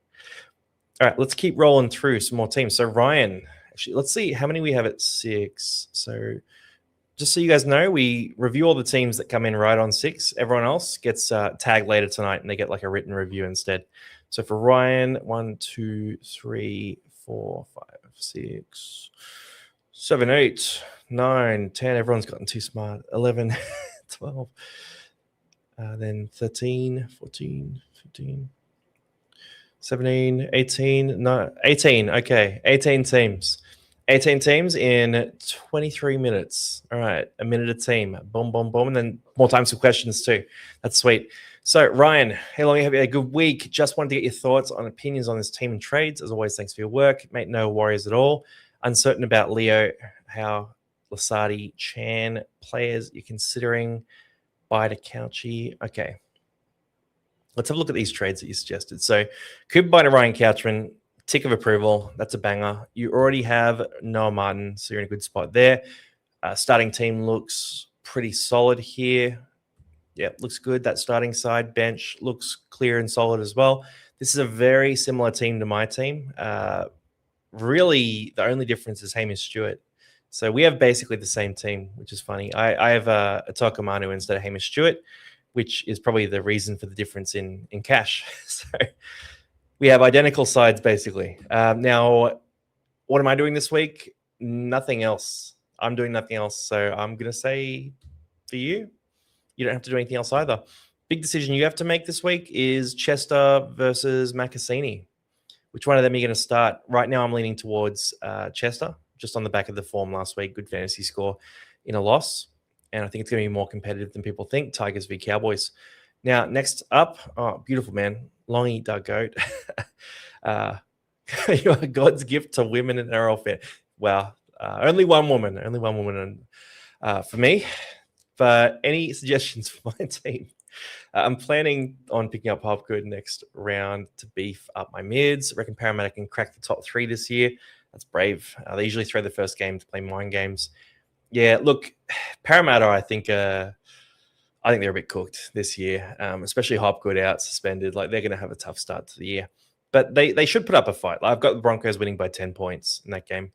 All right, let's keep rolling through some more teams. So Ryan, actually, let's see how many we have at 6. So just so you guys know, we review all the teams that come in right on 6. Everyone else gets tagged later tonight, and they get like a written review instead. So for Ryan, 1, 2, 3, 4, 5, 6, 7, 8, 9, 10. Everyone's gotten too smart. 11, 12. Then 13, 14, 15. 17, 18, no, 18. Okay, 18 teams. 18 teams in 23 minutes. All right, a minute a team. Boom, boom, boom. And then more time for questions too. That's sweet. So, Ryan, hey, long, have you had a good week? Just wanted to get your thoughts on opinions on this team and trades. As always, thanks for your work. Mate, no worries at all. Uncertain about Leo, how Lasardi, Chan, players you're considering. Buy to Couchy. Okay. Let's have a look at these trades that you suggested. So, Cooper buy to Ryan Couchman, tick of approval. That's a banger. You already have Noah Martin, so you're in a good spot there. Starting team looks pretty solid here. Yeah, looks good. That starting side bench looks clear and solid as well. This is a very similar team to my team. Really, the only difference is Hamish Stewart. So we have basically the same team, which is funny. I have a Tokamanu instead of Hamish Stewart, which is probably the reason for the difference in cash. So we have identical sides, basically. Now, what am I doing this week? Nothing else. I'm doing nothing else. So I'm going to say for you, you don't have to do anything else either. Big decision you have to make this week is Chester versus Makasini. Which one of them are you going to start? Right now, I'm leaning towards Chester, just on the back of the form last week. Good fantasy score in a loss. And I think it's going to be more competitive than people think. Tigers v Cowboys. Now, next up, oh, beautiful, man. Longy Doug Goat. You are God's gift to women in NRL fan. Wow. Only one woman. Only one woman for me. But any suggestions for my team? I'm planning on picking up Hopgood next round to beef up my mids. I reckon Parramatta can crack the top 3 this year. That's brave. They usually throw the first game to play mind games. Yeah, look, Parramatta, I think they're a bit cooked this year, especially Hopgood out suspended. Like, they're going to have a tough start to the year. But they should put up a fight. Like, I've got the Broncos winning by 10 points in that game.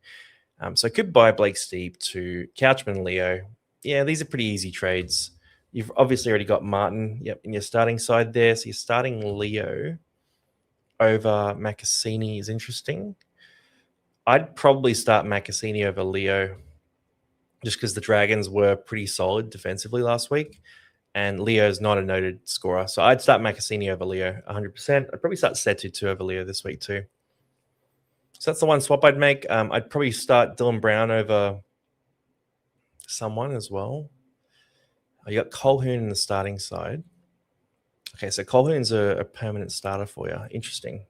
So I could buy Blake Steep to Couchman and Leo. Yeah, these are pretty easy trades. You've obviously already got Martin, in your starting side there. So you're starting Leo over Makasini is interesting. I'd probably start Makasini over Leo just because the Dragons were pretty solid defensively last week. And Leo's not a noted scorer. So I'd start Makasini over Leo 100%. I'd probably start Setu too over Leo this week too. So that's the one swap I'd make. I'd probably start Dylan Brown over someone as well. You got Colhoun in the starting side. Okay, so Colhoun's a permanent starter for you. Interesting.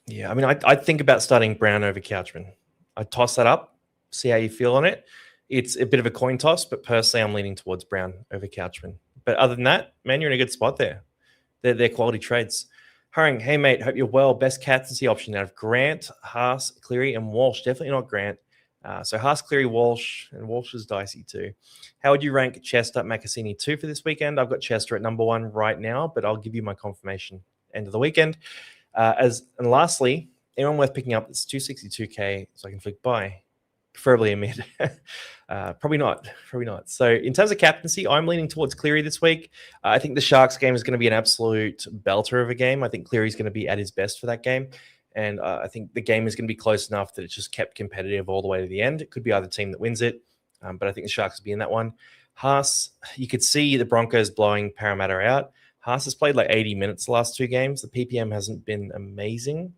Yeah, I mean, I'd think about starting Brown over Couchman. I'd toss that up, see how you feel on it. It's a bit of a coin toss, but personally, I'm leaning towards Brown over Couchman. But other than that, man, you're in a good spot there. They're quality trades. Hurring, hey, mate, hope you're well. Best captaincy option out of Grant, Haas, Cleary, and Walsh. Definitely not Grant. So Haas, Cleary, Walsh, and Walsh is dicey too. How would you rank Chester, Makasini 2 for this weekend? I've got Chester at number 1 right now, but I'll give you my confirmation end of the weekend. And lastly, anyone worth picking up that's 262k so I can flick buy, preferably a mid. Probably not. So in terms of captaincy, I'm leaning towards Cleary this week. I think the Sharks game is going to be an absolute belter of a game. I think Cleary's going to be at his best for that game. And I think the game is going to be close enough that it's just kept competitive all the way to the end. It could be either team that wins it, but I think the Sharks will be in that one. Haas, you could see the Broncos blowing Parramatta out. Haas has played like 80 minutes the last 2 games. The PPM hasn't been amazing.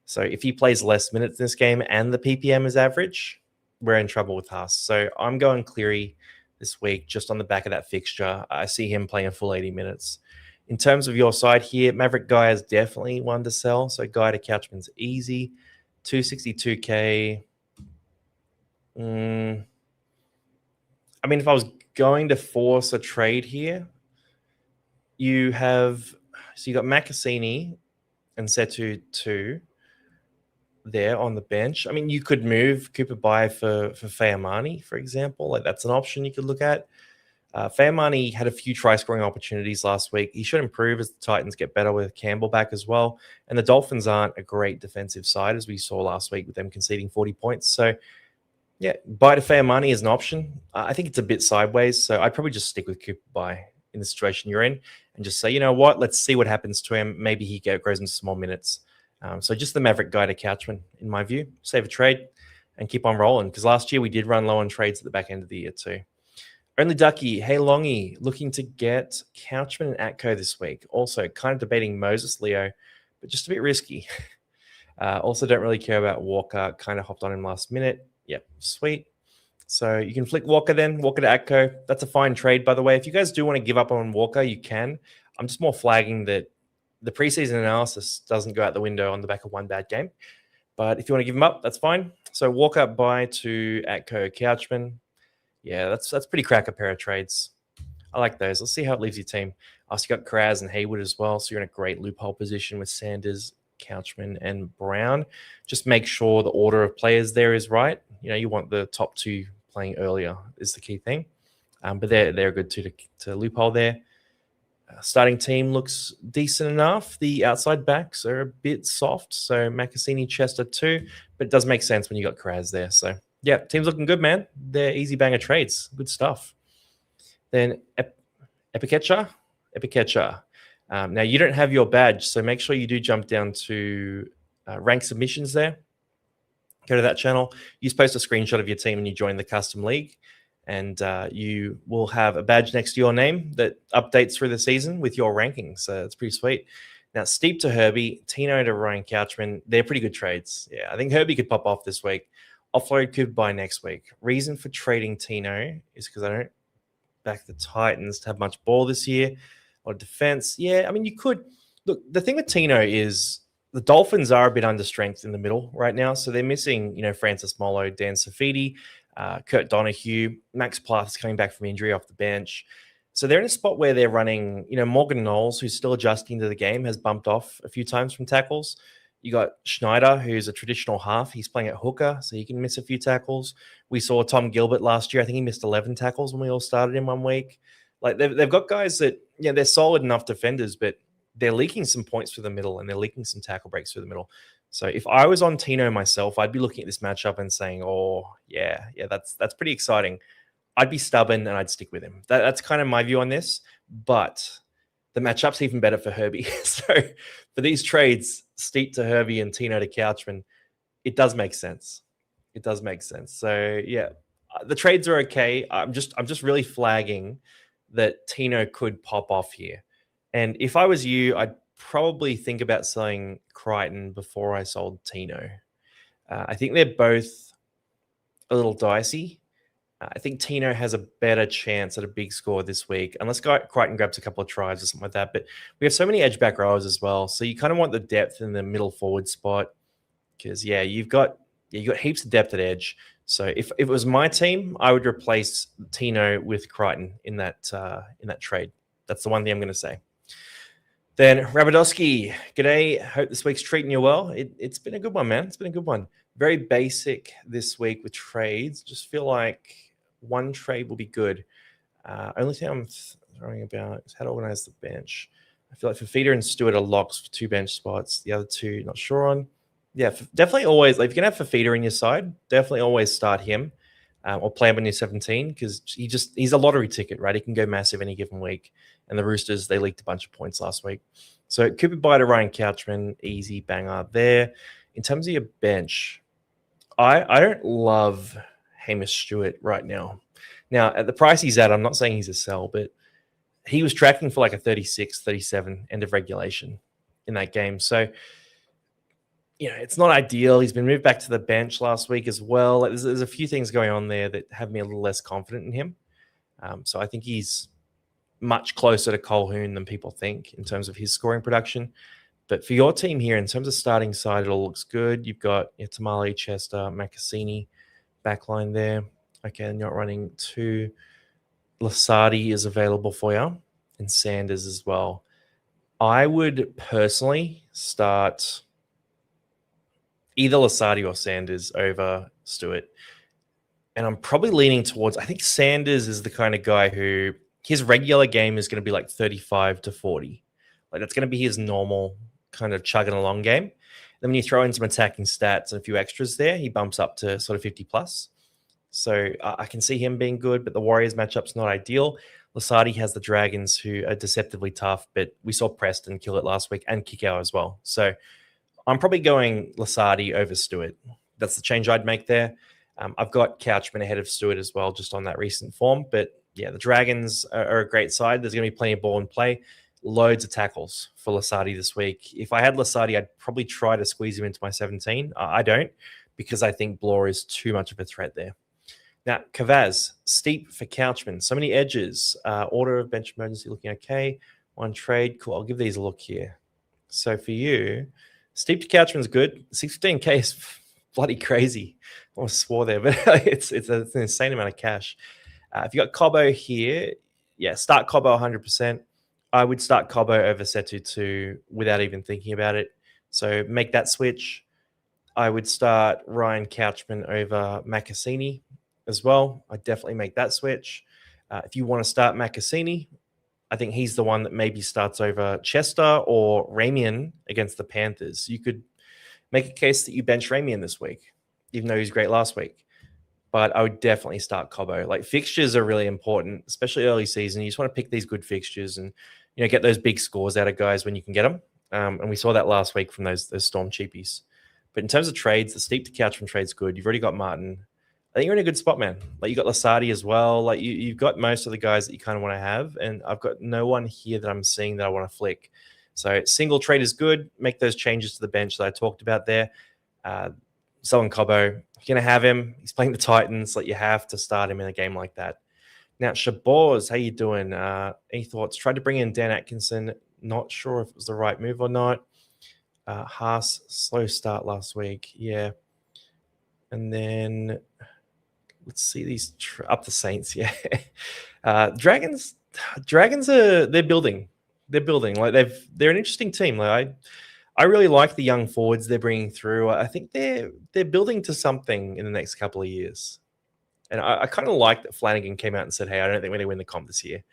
So if he plays less minutes in this game and the PPM is average, we're in trouble with Haas. So I'm going Cleary this week just on the back of that fixture. I see him playing a full 80 minutes. In terms of your side here, Maverick Guy is definitely one to sell. So Guy to Couchman's easy. 262k. I mean, if I was going to force a trade here, you got Makasini and Setu 2 there on the bench. I mean, you could move Cooper Bai for Fay Money, for example. Like that's an option you could look at. Fay Money had a few try-scoring opportunities last week. He should improve as the Titans get better with Campbell back as well. And the Dolphins aren't a great defensive side, as we saw last week with them conceding 40 points. So, yeah, Bai to Fay Money is an option. I think it's a bit sideways, so I'd probably just stick with Cooper Bai in the situation you're in and just say, you know what, let's see what happens to him. Maybe he grows into small minutes. So just the Maverick Guy to Couchman, in my view. Save a trade and keep on rolling, because last year we did run low on trades at the back end of the year too. Only Ducky, hey Longy, looking to get Couchman and Atco this week. Also kind of debating Moses Leo, but just a bit risky. Also don't really care about Walker. Kind of hopped on him last minute. Yep, sweet. So you can flick Walker then, Walker to Atco. That's a fine trade, by the way. If you guys do want to give up on Walker, you can. I'm just more flagging that the preseason analysis doesn't go out the window on the back of one bad game. But if you want to give him up, that's fine. So Walker buy to Atco Couchman. Yeah, that's pretty crack a pair of trades. I like those. Let's see how it leaves your team. So you got Kavaz and Hayward as well. So you're in a great loophole position with Sanders, Couchman, and Brown. Just make sure the order of players there is right. You know, you want the top 2 playing earlier is the key thing. But they're good too to loophole there. Starting team looks decent enough. The outside backs are a bit soft. So Makasini, Chester too. But it does make sense when you got Kraz there. So yeah, team's looking good, man. They're easy banger trades. Good stuff. Then Epikecha. Now, you don't have your badge, so make sure you do jump down to rank submissions there. Go to that channel. You post a screenshot of your team and you join the custom league. And you will have a badge next to your name that updates through the season with your rankings. So it's pretty sweet. Now, Steep to Herbie, Tino to Ryan Couchman. They're pretty good trades. Yeah, I think Herbie could pop off this week. Offload could by next week. Reason for trading Tino is because I don't back the Titans to have much ball this year or defense. Yeah, I mean, you could. Look, the thing with Tino is the Dolphins are a bit under strength in the middle right now. So they're missing, Francis Molo, Dan Safidi, Kurt Donahue, Max Plath is coming back from injury off the bench. So they're in a spot where they're running, Morgan Knowles, who's still adjusting to the game, has bumped off a few times from tackles. You got Schneider, who's a traditional half. He's playing at hooker, so he can miss a few tackles. We saw Tom Gilbert last year. I think he missed 11 tackles when we all started in 1 week. Like they've got guys that, they're solid enough defenders, but they're leaking some points through the middle and they're leaking some tackle breaks through the middle. So if I was on Tino myself, I'd be looking at this matchup and saying, oh, yeah, that's pretty exciting. I'd be stubborn and I'd stick with him. That's kind of my view on this. But the matchup's even better for Herbie. So for these trades, Steep to Herbie and Tino to Couchman, it does make sense. It does make sense. So yeah, the trades are okay. I'm just really flagging that Tino could pop off here. And if I was you, I'd probably think about selling Crichton before I sold Tino. I think they're both a little dicey. I think Tino has a better chance at a big score this week, unless Crichton grabs a couple of tries or something like that. But we have so many edge back rowers as well, so you kind of want the depth in the middle forward spot because you've got heaps of depth at edge. So if it was my team, I would replace Tino with Crichton in that trade. That's the one thing I'm going to say. Then Rabadoski, g'day. Hope this week's treating you well. It's been a good one, man. It's been a good one. Very basic this week with trades. Just feel like one trade will be good. Only thing I'm throwing about is how to organize the bench. I feel like Fafita and Stewart are locks for 2 bench spots. The other 2, not sure on. Yeah, definitely always, like if you can have Fafita in your side, definitely always start him or play him in your 17 because he's a lottery ticket, right? He can go massive any given week. And the Roosters, they leaked a bunch of points last week. So Cooper Byer to Ryan Couchman, easy banger there. In terms of your bench, I don't love Hamish Stewart right now. Now, at the price he's at, I'm not saying he's a sell, but he was tracking for like a 36, 37 end of regulation in that game. So, it's not ideal. He's been moved back to the bench last week as well. There's a few things going on there that have me a little less confident in him. So I think he's much closer to Colquhoun than people think in terms of his scoring production. But for your team here, in terms of starting side, it all looks good. You've got Tamale, Chester, Makasini, backline there. Okay, and you're not running 2. Lasardi is available for you, and Sanders as well. I would personally start either Lasardi or Sanders over Stewart. And I'm probably leaning towards, I think Sanders is the kind of guy who his regular game is going to be like 35 to 40. Like that's going to be his normal kind of chugging along game. Then when you throw in some attacking stats and a few extras there, he bumps up to sort of 50 plus. So I can see him being good, but the Warriors matchup's not ideal. Lasardi has the Dragons who are deceptively tough, but we saw Preston kill it last week and Kikau as well. So I'm probably going Lasardi over Stewart. That's the change I'd make there. I've got Couchman ahead of Stewart as well, just on that recent form. But yeah, the Dragons are a great side. There's going to be plenty of ball in play. Loads of tackles for Lasardi this week. If I had Lasardi, I'd probably try to squeeze him into my 17. I don't, because I think Blore is too much of a threat there. Now, Kavaz, Steep for Couchman. So many edges. Order of bench emergency looking okay. One trade. Cool. I'll give these a look here. So for you, Steep to Couchman's good. 16K is bloody crazy. I almost swore there, but it's an insane amount of cash. If you got Cobbo here, yeah, start Cobbo 100%. I would start Cobbo over Setu 2 without even thinking about it. So make that switch. I would start Ryan Couchman over Makasini as well. I'd definitely make that switch. If you want to start Makasini, I think he's the one that maybe starts over Chester or Ramian against the Panthers. You could make a case that you bench Ramian this week, even though he was great last week. But I would definitely start Cobbo. Like fixtures are really important, especially early season. You just want to pick these good fixtures and get those big scores out of guys when you can get them. And we saw that last week from those Storm Cheapies. But in terms of trades, the Steep to Couchman trade's good. You've already got Martin. I think you're in a good spot, man. Like you got Lasardi as well. Like you've got most of the guys that you kind of want to have, and I've got no one here that I'm seeing that I want to flick. So single trade is good. Make those changes to the bench that I talked about there. Selling Cobbo, you're gonna have him. He's playing the Titans. Like you have to start him in a game like that. Now Shabors, how you doing? Any thoughts? Tried to bring in Dan Atkinson. Not sure if it was the right move or not. Haas, slow start last week. Yeah, and then. Let's see these up the Saints. Yeah, Dragons are they're building. Like they're an interesting team. Like I really like the young forwards they're bringing through. I think they're building to something in the next couple of years. And I kind of like that Flanagan came out and said, "Hey, I don't think we're going to win the comp this year."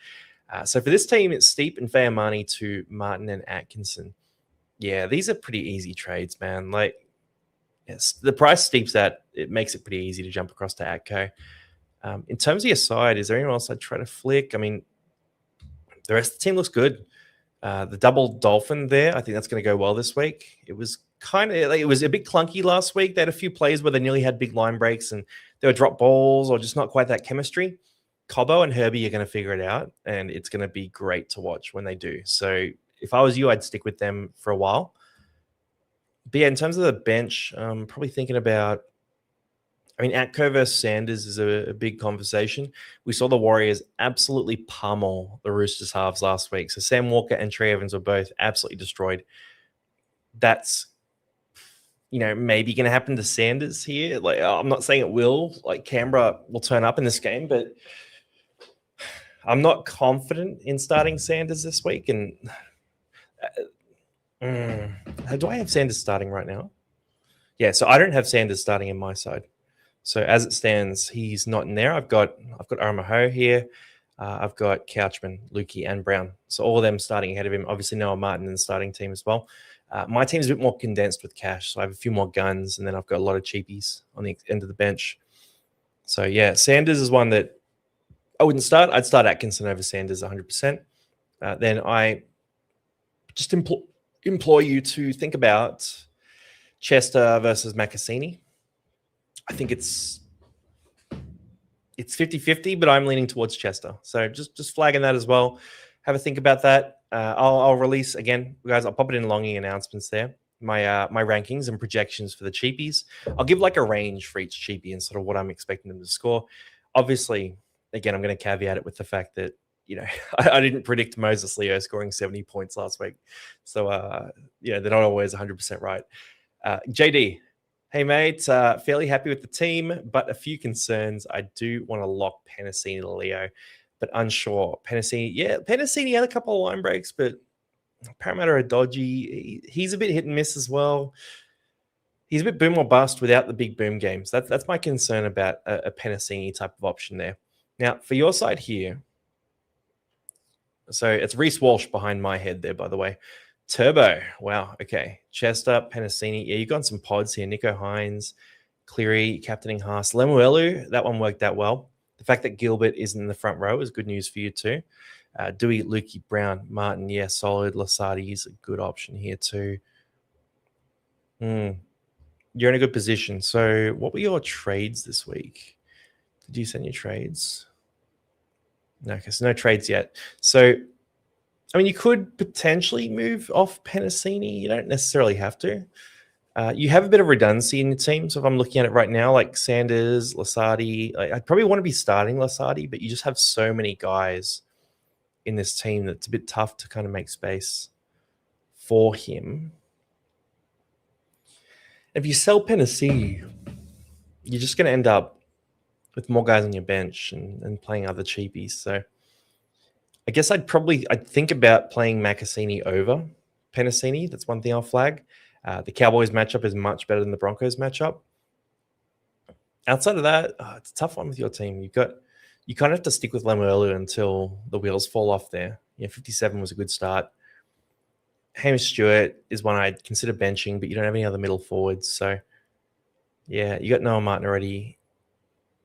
So for this team, it's Steep and Fay Money to Martin and Atkinson. Yeah, these are pretty easy trades, man. Like. Yes, the price Steep's at, it makes it pretty easy to jump across to Atco. In terms of your side, is there anyone else I'd try to flick? I mean, the rest of the team looks good. The double dolphin there, I think that's going to go well this week. It was it was a bit clunky last week. They had a few plays where they nearly had big line breaks and they were drop balls or just not quite that chemistry. Cobbo and Herbie are going to figure it out, and it's going to be great to watch when they do. So if I was you, I'd stick with them for a while. But yeah, in terms of the bench, probably thinking about, Atco versus Sanders is a big conversation. We saw the Warriors absolutely pummel the Roosters halves last week. So Sam Walker and Trey Evans were both absolutely destroyed. That's, maybe going to happen to Sanders here. Like, I'm not saying it will. Like, Canberra will turn up in this game, but I'm not confident in starting Sanders this week. And do I have Sanders starting right now? Yeah, so I don't have Sanders starting in my side. So as it stands, he's not in there. I've got Aramaho here. I've got Couchman, Lukey, and Brown. So all of them starting ahead of him. Obviously, Noah Martin in the starting team as well. My team's a bit more condensed with cash. So I have a few more guns, and then I've got a lot of cheapies on the end of the bench. So yeah, Sanders is one that I wouldn't start. I'd start Atkinson over Sanders 100%. Then I just implore you to think about Chester versus Makasini. I think it's 50-50, but I'm leaning towards Chester. So just flagging that as well. Have a think about that. I'll release, again, guys, I'll pop it in longing announcements there. My rankings and projections for the cheapies. I'll give like a range for each cheapie and sort of what I'm expecting them to score. Obviously, again, I'm going to caveat it with the fact that, I didn't predict Moses Leo scoring 70 points last week. So, they're not always 100% right. JD, hey, mate, fairly happy with the team, but a few concerns. I do want to lock Penasini to Leo, but unsure. Penasini had a couple of line breaks, but Parramatta are dodgy. He's a bit hit and miss as well. He's a bit boom or bust without the big boom games. That's my concern about a Penasini type of option there. Now, for your side here, so it's Reece Walsh behind my head there, by the way. Turbo. Wow. Okay. Chester, Penasini. Yeah, you've got some pods here. Nico Hines, Cleary, captaining Haas. Lemuelu, that one worked out well. The fact that Gilbert isn't in the front row is good news for you too. Dewey, Lukey, Brown, Martin. Yeah, solid. Lasardi is a good option here too. You're in a good position. So what were your trades this week? Did you send your trades? No, okay, so no trades yet. So you could potentially move off Penasini. You don't necessarily have to. You have a bit of redundancy in your team. So if I'm looking at it right now, like Sanders, Lasardi, I'd probably want to be starting Lasardi, but you just have so many guys in this team that it's a bit tough to kind of make space for him. If you sell Penasini, you're just going to end up with more guys on your bench and playing other cheapies. So I guess I'd think about playing Makasini over Penasini. That's one thing I'll flag. The Cowboys matchup is much better than the Broncos matchup. Outside of that, it's a tough one with your team. You kind of have to stick with Lemuelu until the wheels fall off there. 57 was a good start. Hamish Stewart is one I'd consider benching, but you don't have any other middle forwards. So, yeah, you got Noah Martin already.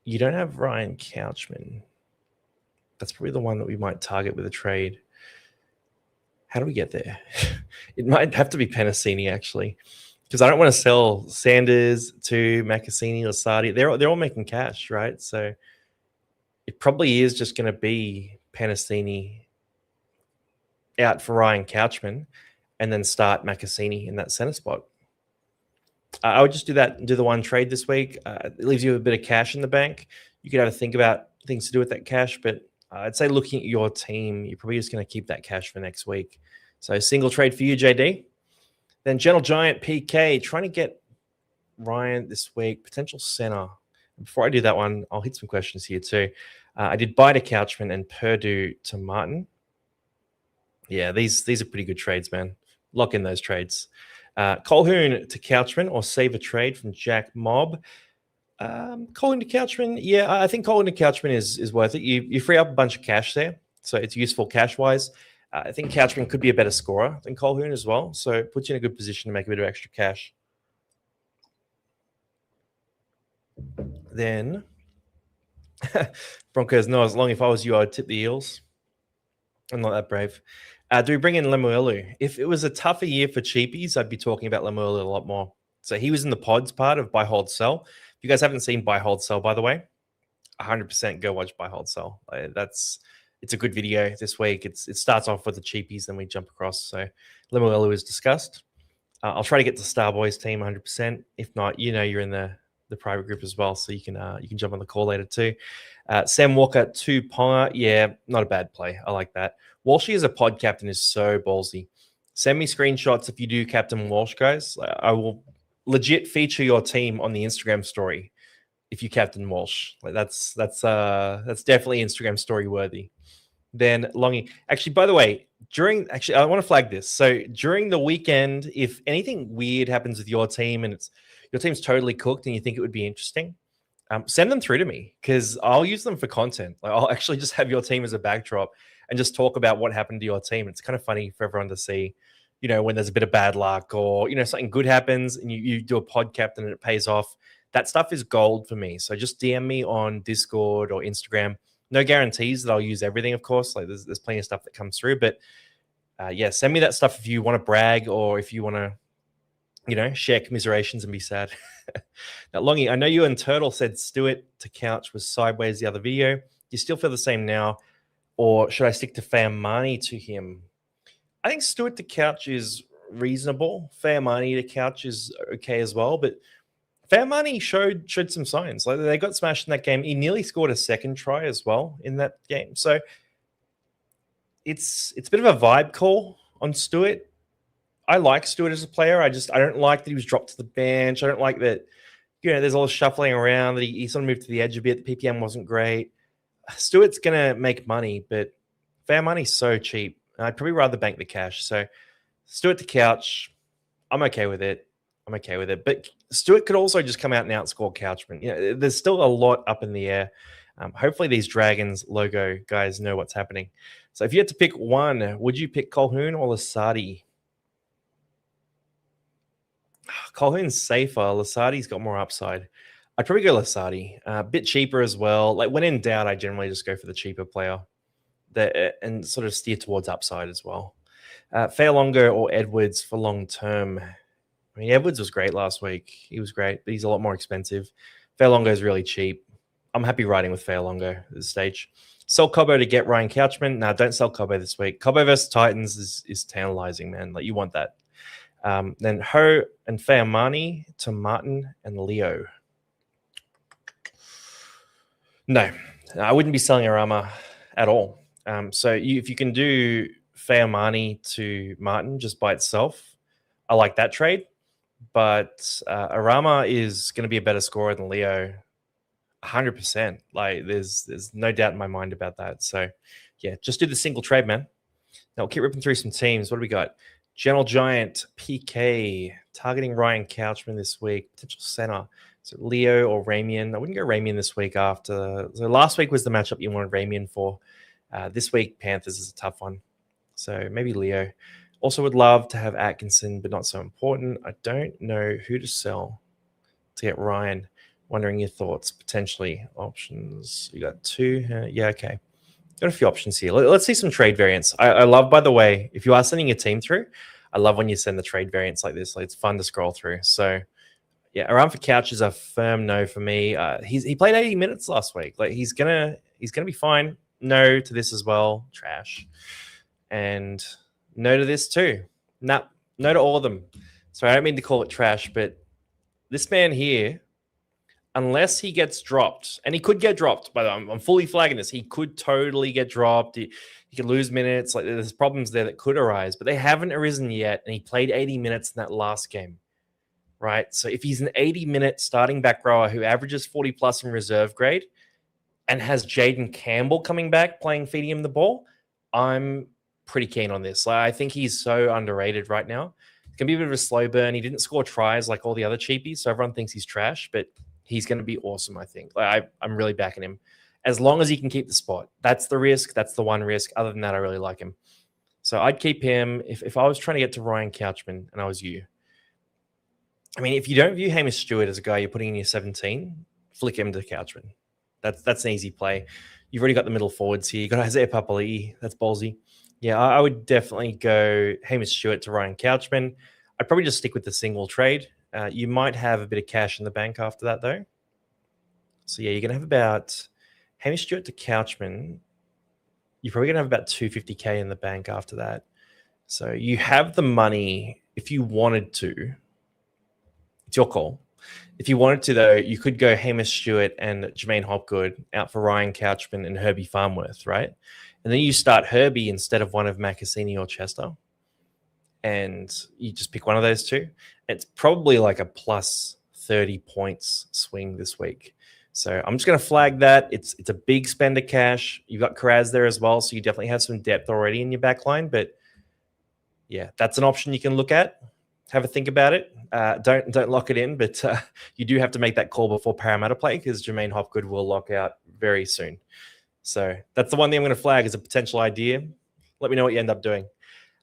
You don't have Ryan Couchman. That's probably the one that we might target with a trade. How do we get there? It might have to be Penasini, actually, because I don't want to sell Sanders to Makasini or Sardi. They're all making cash, right? So it probably is just going to be Penasini out for Ryan Couchman and then start Makasini in that center spot. I would just do that and do the one trade this week. It leaves you with a bit of cash in the bank. You could have a think about things to do with that cash, but I'd say looking at your team, you're probably just going to keep that cash for next week. So single trade for you, JD. Then Gentle Giant PK, trying to get Ryan this week, potential center. Before I do that one, I'll hit some questions here too. I did buy to Couchman and Purdue to Martin. Yeah, these are pretty good trades, man. Lock in those trades. Colhoun to Couchman or save a trade from Jack Mob. Colhoun to Couchman, yeah, I think Colhoun to Couchman is worth it. You free up a bunch of cash there, so it's useful cash-wise. I think Couchman could be a better scorer than Colhoun as well, so it puts you in a good position to make a bit of extra cash. Then, Broncos, no, as long if I was you, I'd tip the Eels. I'm not that brave. Do we bring in Lemuelu? If it was a tougher year for cheapies, I'd be talking about Lemuelu a lot more. So he was in the pods part of Buy, Hold, Sell. If you guys haven't seen Buy, Hold, Sell, by the way, 100% go watch Buy, Hold, Sell. It's a good video this week. It starts off with the cheapies, then we jump across. So Lemuelu is discussed. I'll try to get to Starboy's team 100%. If not, you're in the private group as well, so you can jump on the call later too. Sam Walker, 2 Ponga. Yeah, not a bad play. I like that. Walshy as a pod captain is so ballsy. Send me screenshots if you do captain Walsh, guys. I will legit feature your team on the Instagram story if you captain Walsh. That's definitely Instagram story worthy. Then Longy. Actually, by the way, I want to flag this. So during the weekend, if anything weird happens with your team and your team's totally cooked and you think it would be interesting, send them through to me because I'll use them for content. I'll actually just have your team as a backdrop and just talk about what happened to your team. It's kind of funny for everyone to see, when there's a bit of bad luck or, something good happens and you do a pod captain and it pays off. That stuff is gold for me. So just DM me on Discord or Instagram. No guarantees that I'll use everything, of course. There's plenty of stuff that comes through. But send me that stuff if you want to brag or if you want to, share commiserations and be sad. Now, Longy, I know you and Turtle said Stewart to couch was sideways the other video. Do you still feel the same now? Or should I stick to Fay Money to him? I think Stewart to couch is reasonable. Fay Money to couch is okay as well. But Fay Money showed some signs. They got smashed in that game. He nearly scored a second try as well in that game. So it's a bit of a vibe call on Stewart. I like Stewart as a player. I don't like that he was dropped to the bench. I don't like that, there's all this shuffling around, that he sort of moved to the edge a bit. The PPM wasn't great. Stewart's going to make money, but Fay Money's so cheap. I'd probably rather bank the cash. So Stewart to couch, I'm okay with it. But Stewart could also just come out and outscore Couchman. There's still a lot up in the air. Hopefully these Dragons logo guys know what's happening. So if you had to pick one, would you pick Colquhoun or Lasardi? Colquhoun's safer. Lasardi's got more upside. I'd probably go Lasardi. A bit cheaper as well. When in doubt, I generally just go for the cheaper player and sort of steer towards upside as well. Fairlongo or Edwards for long term. I mean, Edwards was great last week. He was great, but he's a lot more expensive. Fairlongo is really cheap. I'm happy riding with Fairlongo at this stage. Sell Cobbo to get Ryan Couchman. No, don't sell Cobbo this week. Cobbo versus Titans is tantalizing, man. You want that. Then Ho and Fay Money to Martin and Leo. No, I wouldn't be selling Arama at all. So if you can do Fay Money to Martin just by itself, I like that trade. But Arama is going to be a better scorer than Leo, 100%. There's no doubt in my mind about that. So, yeah, just do the single trade, man. Now we'll keep ripping through some teams. What do we got? General Giant, PK, targeting Ryan Couchman this week. Potential center. So Leo or Ramian. I wouldn't go Ramian this week after. So last week was the matchup you wanted Ramian for. This week, Panthers is a tough one. So maybe Leo. Also would love to have Atkinson, but not so important. I don't know who to sell to get Ryan. Wondering your thoughts. Potentially options. You got 2. Yeah, okay. Got a few options here. Let's see some trade variants. I love, by the way, if you are sending your team through, I love when you send the trade variants like this. It's fun to scroll through. So, yeah, around for Couch is a firm no for me. He played 80 minutes last week. He's gonna be fine. No to this as well. Trash. And no to this too. No to all of them. Sorry, I don't mean to call it trash, but this man here, unless he gets dropped, and he could get dropped, but I'm fully flagging this. He could totally get dropped. He could lose minutes. There's problems there that could arise, but they haven't arisen yet. And he played 80 minutes in that last game, right? So if he's an 80-minute starting back rower who averages 40 plus in reserve grade and has Jaden Campbell coming back feeding him the ball, I'm pretty keen on this. I think he's so underrated right now. It's going to be a bit of a slow burn. He didn't score tries like all the other cheapies, so everyone thinks he's trash, but he's going to be awesome, I think. I'm really backing him. As long as he can keep the spot. That's the risk. That's the one risk. Other than that, I really like him. So I'd keep him. If I was trying to get to Ryan Couchman and I was you, I mean, if you don't view Hamish Stewart as a guy you're putting in your 17, flick him to Couchman. That's an easy play. You've already got the middle forwards here. You've got Isaiah Papali'i. That's ballsy. Yeah, I would definitely go Hamish Stewart to Ryan Couchman. I'd probably just stick with the single trade. You might have a bit of cash in the bank after that, though. So, yeah, you're going to have about Hamish Stewart to Couchman. You're probably going to have about 250K in the bank after that. So, you have the money if you wanted to. It's your call. If you wanted to, though, you could go Hamish Stewart and Jermaine Hopgood out for Ryan Couchman and Herbie Farmworth, right? And then you start Herbie instead of one of Macassini or Chester. And you just pick one of those two. It's probably like a plus 30 points swing this week. So I'm just going to flag that. It's a big spend of cash. You've got Kavaz there as well, so you definitely have some depth already in your back line. But yeah, that's an option you can look at. Have a think about it. Don't lock it in, but you do have to make that call before Parramatta play because Jermaine Hopgood will lock out very soon. So that's the one thing I'm going to flag as a potential idea. Let me know what you end up doing.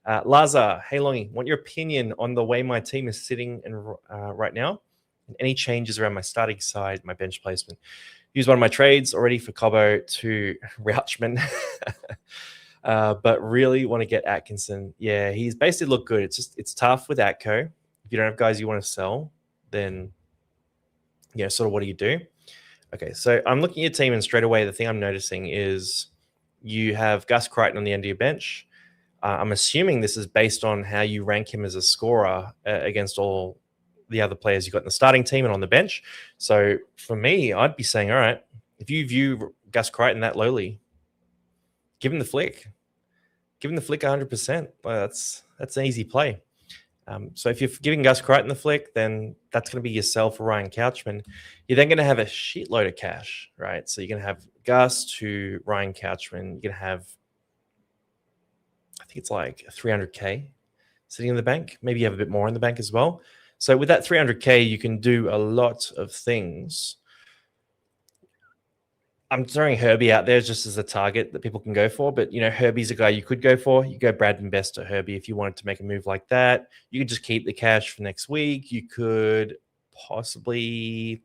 Laza, hey Longy, want your opinion on the way my team is sitting right now? And any changes around my starting side, my bench placement? Used one of my trades already for Cobbo to Rauchman. But really want to get Atkinson. Yeah, he's basically looked good. It's tough with Atco. If you don't have guys you want to sell, then sort of what do you do? Okay, so I'm looking at your team, and straight away the thing I'm noticing is you have Gus Crichton on the end of your bench. I'm assuming this is based on how you rank him as a scorer against all the other players you've got in the starting team and on the bench. So for me, I'd be saying, all right, if you view Gus Crichton that lowly, give him the flick. Give him the flick 100%. Well, that's an easy play. So if you're giving Gus Crichton the flick, then that's going to be yourself or Ryan Couchman. You're then going to have a shitload of cash, right? So you're going to have Gus to Ryan Couchman. You're going to have, I think it's like 300K sitting in the bank. Maybe you have a bit more in the bank as well. So with that 300K, you can do a lot of things. I'm throwing Herbie out there just as a target that people can go for, but Herbie's a guy you could go for. You go Brad Best to Herbie if you wanted to make a move like that. You could just keep the cash for next week. You could possibly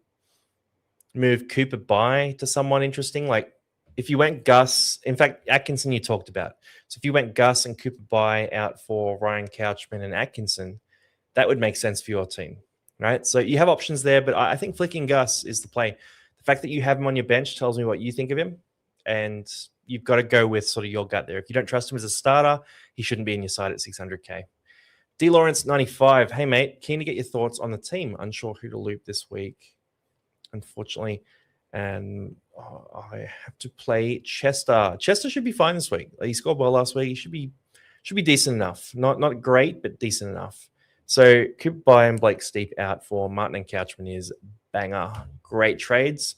move Cooper by to someone interesting. Like if you went Gus, in fact, Atkinson you talked about. So if you went Gus and Cooper by out for Ryan Couchman and Atkinson, that would make sense for your team, right? So you have options there, but I think flicking Gus is the play. The fact that you have him on your bench tells me what you think of him, and you've got to go with sort of your gut there. If you don't trust him as a starter, he shouldn't be in your side at 600K. D. Lawrence 95. Hey, mate, keen to get your thoughts on the team. Unsure who to loop this week, unfortunately. And I have to play Chester. Chester should be fine this week. He scored well last week. He should be decent enough. Not great, but decent enough. So Cooper By and Blake Steep out for Martin and Couchman is banger. Great trades.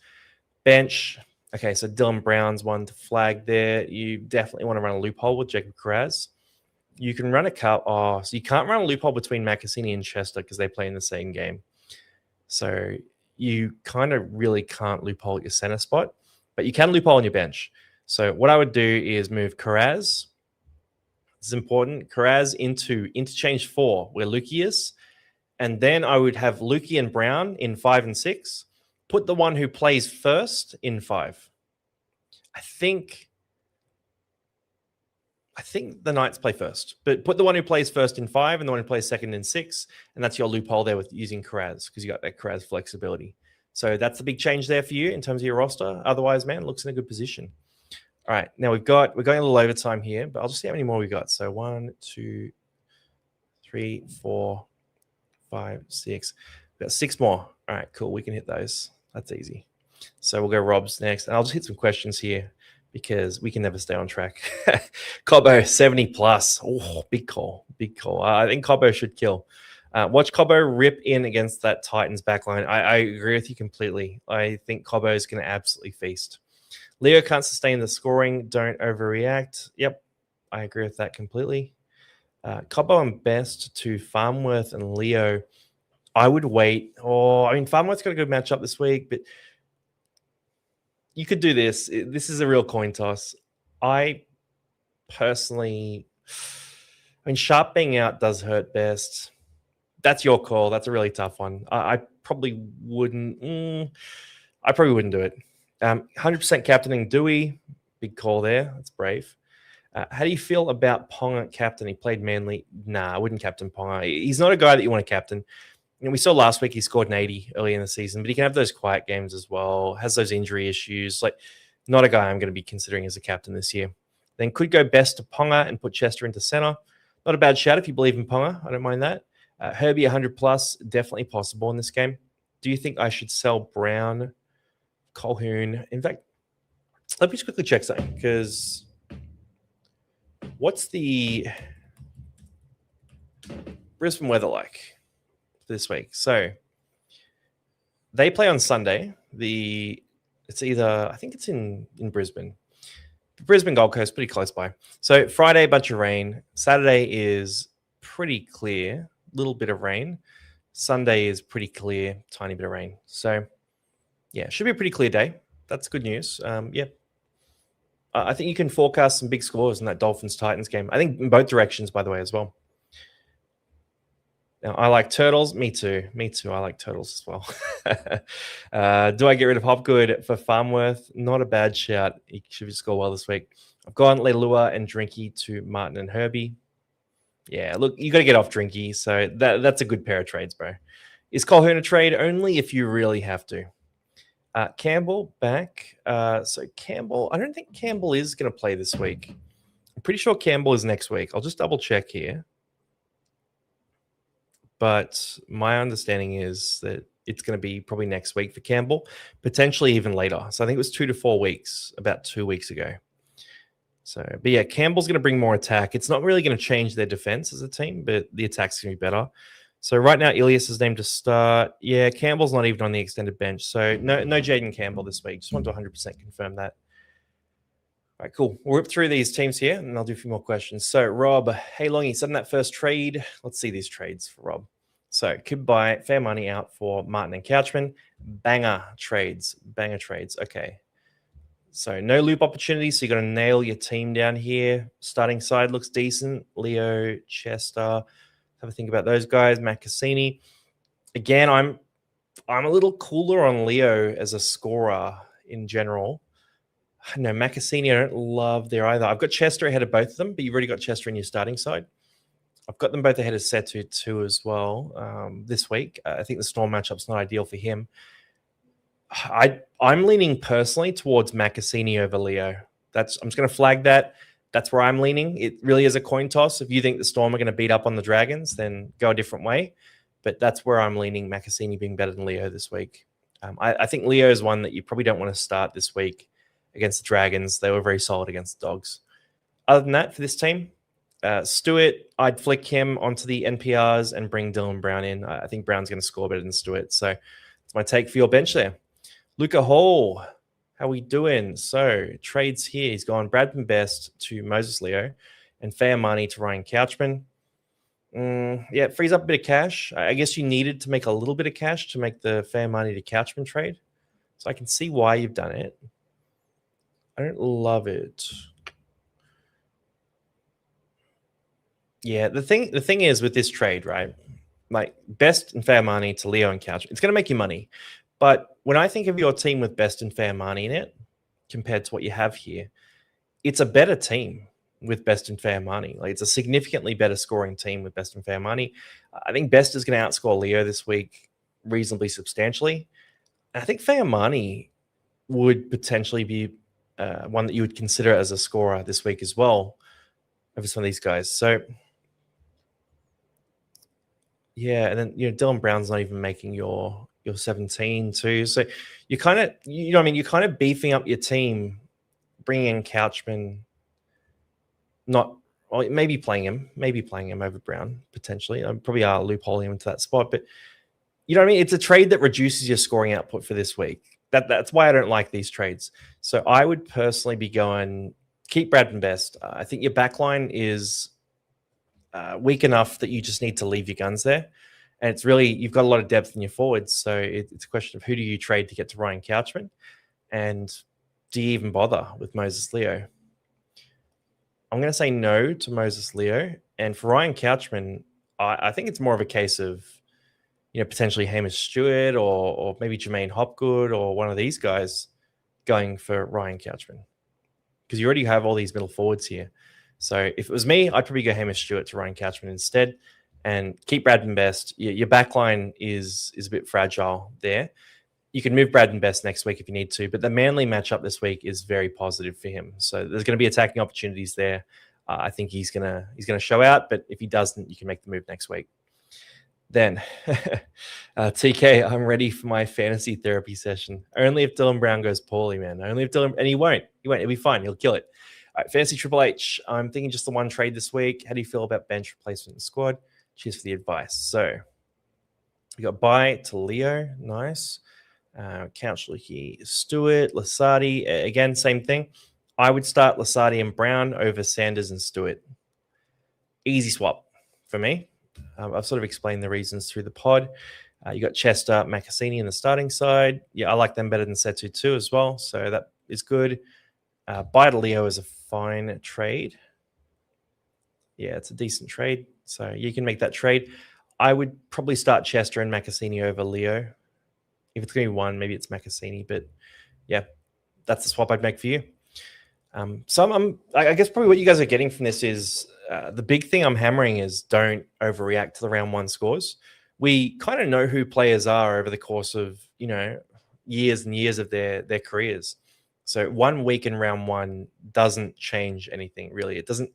Bench. Okay, so Dylan Brown's one to flag there. You definitely want to run a loophole with Jacob Kraz. You can run a cut. So you can't run a loophole between Macassini and Chester because they play in the same game. So you kind of really can't loophole at your center spot, but you can loophole on your bench. So what I would do is move Kraz. This is important. Kraz into interchange 4 where Lukey is. And then I would have Lukey and Brown in 5 and 6. Put the one who plays first in 5. I think the Knights play first, but put the one who plays first in 5 and the one who plays second in 6, and that's your loophole there with using Kraz because you got that Kraz flexibility. So that's the big change there for you in terms of your roster. Otherwise, man, it looks in a good position. All right, now we're going a little overtime here, but I'll just see how many more we got. So 1, 2, 3, 4, 5, 6. We've got 6 more. All right, cool. We can hit those. That's easy. So we'll go Rob's next, and I'll just hit some questions here because we can never stay on track. Cobbo 70 plus. Oh, big call. I think Cobbo should kill. Watch Cobbo rip in against that Titans backline. I agree with you completely. I think Cobbo is going to absolutely feast. Leo can't sustain the scoring. Don't overreact. Yep, I agree with that completely. Cobbo and Best to Farmworth and Leo. I would wait. Farmworth's got a good matchup this week, but you could do this. This is a real coin toss. I personally, Sharp being out does hurt Best. That's your call. That's a really tough one. I probably wouldn't. I probably wouldn't do it. 100% captaining Dewey. Big call there. That's brave. How do you feel about Ponga captain? He played Manly. Nah, I wouldn't captain Ponga. He's not a guy that you want to captain. We saw last week he scored an 80 early in the season, but he can have those quiet games as well, has those injury issues. Like, not a guy I'm going to be considering as a captain this year. Then could go best to Ponga and put Chester into center. Not a bad shout if you believe in Ponga. I don't mind that. Herbie 100 plus, definitely possible in this game. Do you think I should sell Brown, Colhoun? In fact, let me just quickly check something, because what's the Brisbane weather like this week? So they play on Sunday. It's either, I think it's in Brisbane. Brisbane Gold Coast, pretty close by. So Friday, a bunch of rain. Saturday is pretty clear, little bit of rain. Sunday is pretty clear, tiny bit of rain. So yeah, should be a pretty clear day. That's good news. Yeah. I think you can forecast some big scores in that Dolphins-Titans game. I think in both directions, by the way, as well. Now, I like turtles. Me too. I like turtles as well. Do I get rid of Hopgood for Farmworth? Not a bad shout. He should score well this week. I've gone Leilua and Drinky to Martin and Herbie. Yeah, look, you got to get off Drinky. So that's a good pair of trades, bro. Is Colhoun a trade? Only if you really have to. Campbell back. So Campbell, I don't think Campbell is going to play this week. I'm pretty sure Campbell is next week. I'll just double check here. But my understanding is that it's going to be probably next week for Campbell, potentially even later. So I think it was 2 to 4 weeks, about 2 weeks ago. So, but yeah, Campbell's going to bring more attack. It's not really going to change their defense as a team, but the attack's going to be better. So right now, Ilias is named to start. Yeah, Campbell's not even on the extended bench. So no Jaden Campbell this week. Just want to 100% confirm that. All right, cool. We'll rip through these teams here, and I'll do a few more questions. So, Rob, hey, Longy, sudden that first trade. Let's see these trades for Rob. So, could buy Fair Money out for Martin and Couchman. Banger trades. Okay. So, no loop opportunities. So, you got to nail your team down here. Starting side looks decent. Leo, Chester. Have a think about those guys. Matt Cassini. Again, I'm a little cooler on Leo as a scorer in general. No, Macassini, I don't love there either. I've got Chester ahead of both of them, but you've already got Chester in your starting side. I've got them both ahead of Setu too as well this week. I think the Storm matchup's not ideal for him. I'm leaning personally towards Macassini over Leo. I'm just going to flag that. That's where I'm leaning. It really is a coin toss. If you think the Storm are going to beat up on the Dragons, then go a different way. But that's where I'm leaning, Macassini being better than Leo this week. I think Leo is one that you probably don't want to start this week against the Dragons. They were very solid against the Dogs. Other than that, for this team, Stewart, I'd flick him onto the NPRs and bring Dylan Brown in. I think Brown's going to score better than Stewart. So it's my take for your bench there. Luca Hall, how we doing? So trades here. He's gone Bradman Best to Moses Leo and Fair Money to Ryan Couchman. Yeah, it frees up a bit of cash. I guess you needed to make a little bit of cash to make the Fair Money to Couchman trade. So I can see why you've done it. I don't love it. Yeah, the thing is with this trade, right? Like Best and Fair Money to Leo and Couch, it's going to make you money. But when I think of your team with Best and Fair Money in it, compared to what you have here, it's a better team with Best and Fair Money. Like it's a significantly better scoring team with Best and Fair Money. I think Best is going to outscore Leo this week reasonably substantially. And I think Fair Money would potentially be one that you would consider as a scorer this week as well over some of these guys. So yeah, and then Dylan Brown's not even making your 17 too. So you kind of you're kind of beefing up your team, bringing in Couchman, maybe playing him over Brown potentially. I probably are loopholing him into that spot, but you know what I mean. It's a trade that reduces your scoring output for this week. That's why I don't like these trades. So I would personally be going keep Bradman Best. I think your backline is weak enough that you just need to leave your guns there. And it's really, you've got a lot of depth in your forwards. So it's a question of who do you trade to get to Ryan Couchman? And do you even bother with Moses Leo? I'm going to say no to Moses Leo. And for Ryan Couchman, I think it's more of a case of, potentially Hamish Stewart or maybe Jermaine Hopgood or one of these guys going for Ryan Couchman. Because you already have all these middle forwards here. So if it was me, I'd probably go Hamish Stewart to Ryan Couchman instead and keep Bradman Best. Your backline is a bit fragile there. You can move Bradman Best next week if you need to, but the Manly matchup this week is very positive for him. So there's going to be attacking opportunities there. I think he's gonna show out, but if he doesn't, you can make the move next week. Then, TK, I'm ready for my fantasy therapy session. Only if Dylan Brown goes poorly, man. Only if Dylan, and he won't. He'll be fine. He'll kill it. All right, fantasy Triple H. I'm thinking just the one trade this week. How do you feel about bench replacement in the squad? Cheers for the advice. So, we got bye to Leo. Nice. Couch Lucky Stewart, Lasardi. Again, same thing. I would start Lasardi and Brown over Sanders and Stewart. Easy swap for me. I've sort of explained the reasons through the pod. You got Chester, Macassini in the starting side. Yeah, I like them better than Setu too as well. So that is good. Buy to Leo is a fine trade. Yeah, it's a decent trade. So you can make that trade. I would probably start Chester and Macassini over Leo. If it's going to be one, maybe it's Macassini. But yeah, that's the swap I'd make for you. So I guess probably what you guys are getting from this is the big thing I'm hammering is don't overreact to the round one scores. We kind of know who players are over the course of, years and years of their careers. So 1 week in round one doesn't change anything really. It doesn't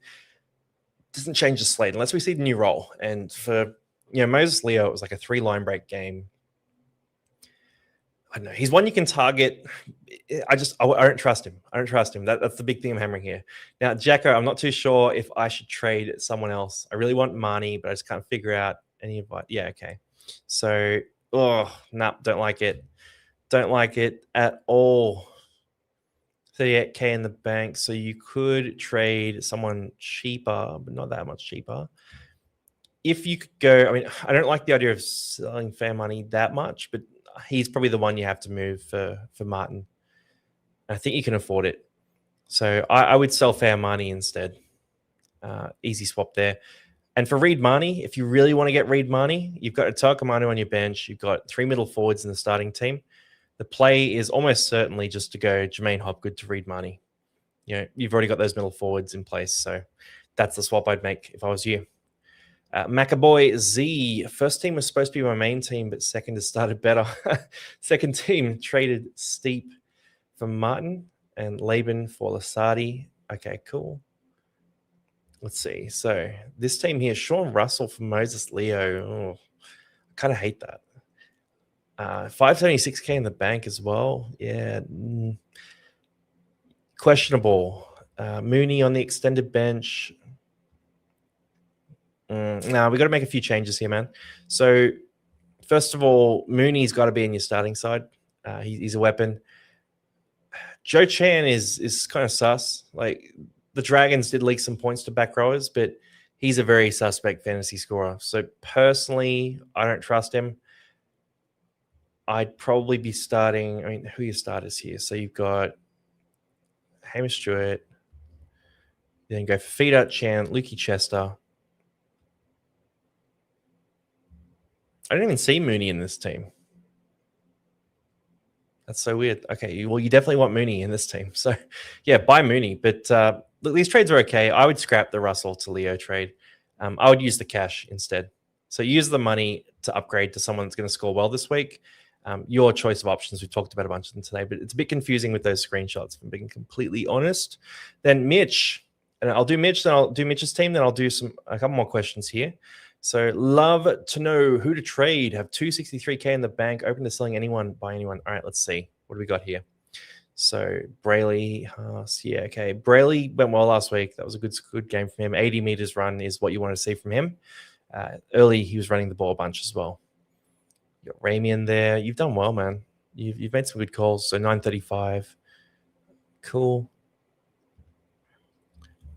change the slate unless we see the new role. And for Moses Leo, it was like a 3 line break game. I don't know. He's one you can target. I don't trust him. That's the big thing I'm hammering here. Now, Jacko, I'm not too sure if I should trade someone else. I really want Marnie, but I just can't figure out any of what. Yeah, okay. So, don't like it. Don't like it at all. 38K in the bank. So you could trade someone cheaper, but not that much cheaper. If you could go, I don't like the idea of selling Fay Money that much, but he's probably the one you have to move for Martin. I think you can afford it. So I would sell Fay Money instead. Easy swap there. And for Reed Marnie, if you really want to get Reed Marnie, you've got Ataka Manu on your bench. You've got 3 middle forwards in the starting team. The play is almost certainly just to go Jermaine Hopgood to Reed Marnie. You've already got those middle forwards in place. So that's the swap I'd make if I was you. Maka Boy Z. First team was supposed to be my main team, but second has started better. Second team traded Steep for Martin and Laban for Lasardi. Okay, cool. Let's see. So this team here, Sean Russell for Moses Leo. Oh, I kind of hate that. 576K in the bank as well. Yeah. Questionable. Mooney on the extended bench. Now we got to make a few changes here, man. So first of all, Mooney's got to be in your starting side. He's a weapon. Joe Chan is kind of sus. Like the Dragons did leak some points to back rowers, but he's a very suspect fantasy scorer. So personally, I don't trust him. I'd probably be starting. Who are your starters here? So you've got Hamish Stewart. Then go for Feeder, Chan, Lukey Chester. I don't even see Mooney in this team. That's so weird. Okay, well, you definitely want Mooney in this team. So, yeah, buy Mooney. But look, these trades are okay. I would scrap the Russell to Leo trade. I would use the cash instead. So use the money to upgrade to someone that's going to score well this week. Your choice of options. We've talked about a bunch of them today, but it's a bit confusing with those screenshots, if I'm being completely honest. Then Mitch. And I'll do Mitch, then I'll do Mitch's team, then I'll do a couple more questions here. So love to know who to trade. Have 263K in the bank. Open to selling anyone, buy anyone. All right, let's see. What do we got here? So Brayley, Haas, yeah, okay. Brayley went well last week. That was a good game from him. 80 meters run is what you want to see from him. Early, he was running the ball a bunch as well. You got Ramy in there. You've done well, man. You've made some good calls. So 935. Cool.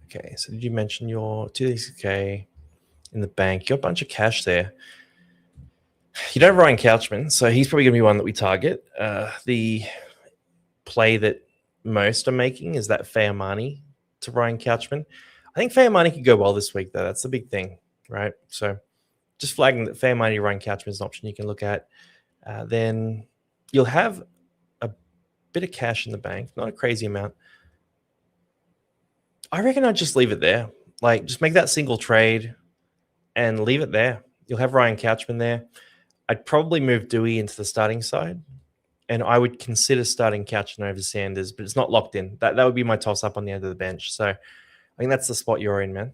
Okay, so did you mention your 260K in the bank? You got a bunch of cash there. You don't have Ryan Couchman, so he's probably going to be one that we target. The play that most are making is that Fay Money to Ryan Couchman. I think Fay Money could go well this week, though. That's the big thing, right? So just flagging that Fay Money, Ryan Couchman is an option you can look at. Then you'll have a bit of cash in the bank, not a crazy amount. I reckon I'd just leave it there. Like, just make that single trade and leave it there. You'll have Ryan Couchman there. I'd probably move Dewey into the starting side, and I would consider starting Couchman over Sanders, but it's not locked in. That would be my toss-up on the end of the bench. So I think that's the spot you're in, man.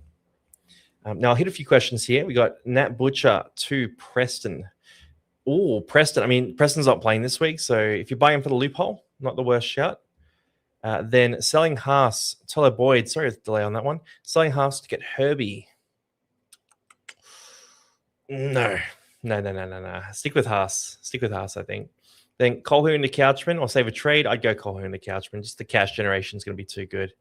Now, I'll hit a few questions here. We got Nat Butcher to Preston. Oh, Preston. I mean, Preston's not playing this week, so if you're buying for the loophole, not the worst shout. Then selling Haas, Tyler Boyd. Sorry for the delay on that one. Selling Haas to get Herbie. No. Stick with Haas. I think. Then Colhoun to Couchman, or save a trade. I'd go Colhoun to Couchman. Just the cash generation is going to be too good.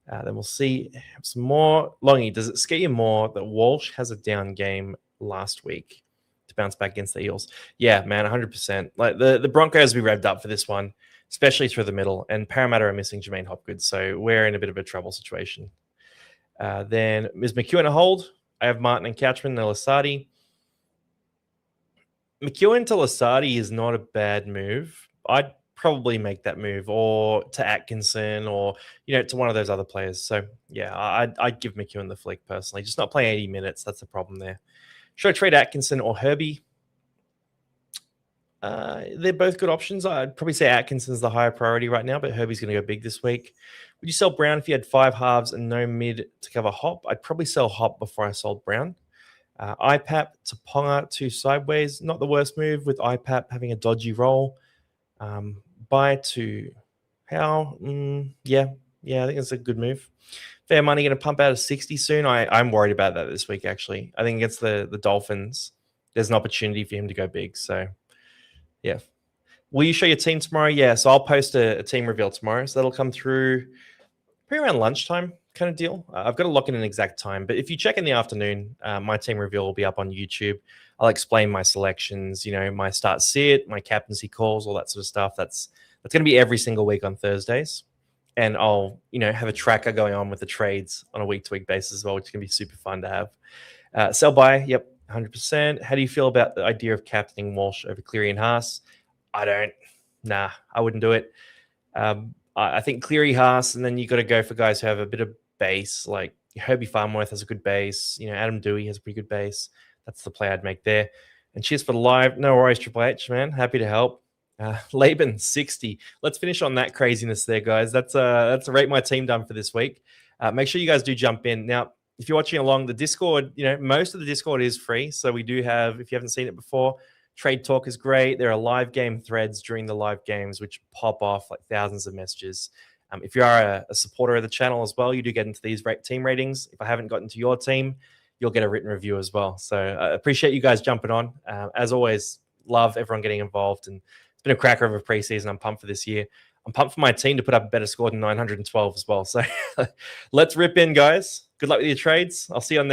Then we'll see some more. Longy, does it scare you more that Walsh has a down game last week to bounce back against the Eels? Yeah, man, 100%. Like the Broncos, we revved up for this one, especially through the middle, and Parramatta are missing Jermaine Hopgood, so we're in a bit of a trouble situation. Then is McEwen a hold? I have Martin and Couchman and Lasardi. McEwen to Lasardi is not a bad move. I'd probably make that move, or to Atkinson, or to one of those other players. So yeah, I'd give McEwen the flick personally. Just not playing 80 minutes. That's the problem there. Should I trade Atkinson or Herbie? They're both good options. I'd probably say Atkinson's the higher priority right now, but Herbie's going to go big this week. Would you sell Brown if you had 5 halves and no mid to cover Hop? I'd probably sell Hop before I sold Brown. IPAP to Ponga to sideways. Not the worst move with IPAP having a dodgy roll. Buy to How? Yeah, I think it's a good move. Fay Money going to pump out a 60 soon. I'm worried about that this week, actually. I think against the Dolphins, there's an opportunity for him to go big. So, yeah. Will you show your team tomorrow? Yeah, so I'll post a team reveal tomorrow. So that'll come through pretty around lunchtime kind of deal. I've got to lock in an exact time. But if you check in the afternoon, my team reveal will be up on YouTube. I'll explain my selections, my start sit, my captaincy calls, all that sort of stuff. That's going to be every single week on Thursdays. And I'll, have a tracker going on with the trades on a week-to-week basis as well, which is going to be super fun to have. Sell buy, yep, 100%. How do you feel about the idea of captaining Walsh over Cleary and Haas? I wouldn't do it. I think Cleary, Haas, and then you got to go for guys who have a bit of base, like Herbie Farmworth has a good base. Adam Dewey has a pretty good base. That's the play I'd make there. And cheers for the live. No worries, Triple H, man. Happy to help. Laban 60. Let's finish on that craziness there, guys. That's a rate my team done for this week. Make sure you guys do jump in. Now, if you're watching along, the Discord, most of the Discord is free. So we do have, if you haven't seen it before, Trade Talk is great. There are live game threads during the live games, which pop off like thousands of messages. If you are a supporter of the channel as well, you do get into these team ratings. If I haven't gotten to your team, you'll get a written review as well. So I appreciate you guys jumping on. As always, love everyone getting involved. And it's been a cracker of a preseason. I'm pumped for this year. I'm pumped for my team to put up a better score than 912 as well. So let's rip in, guys. Good luck with your trades. I'll see you on next.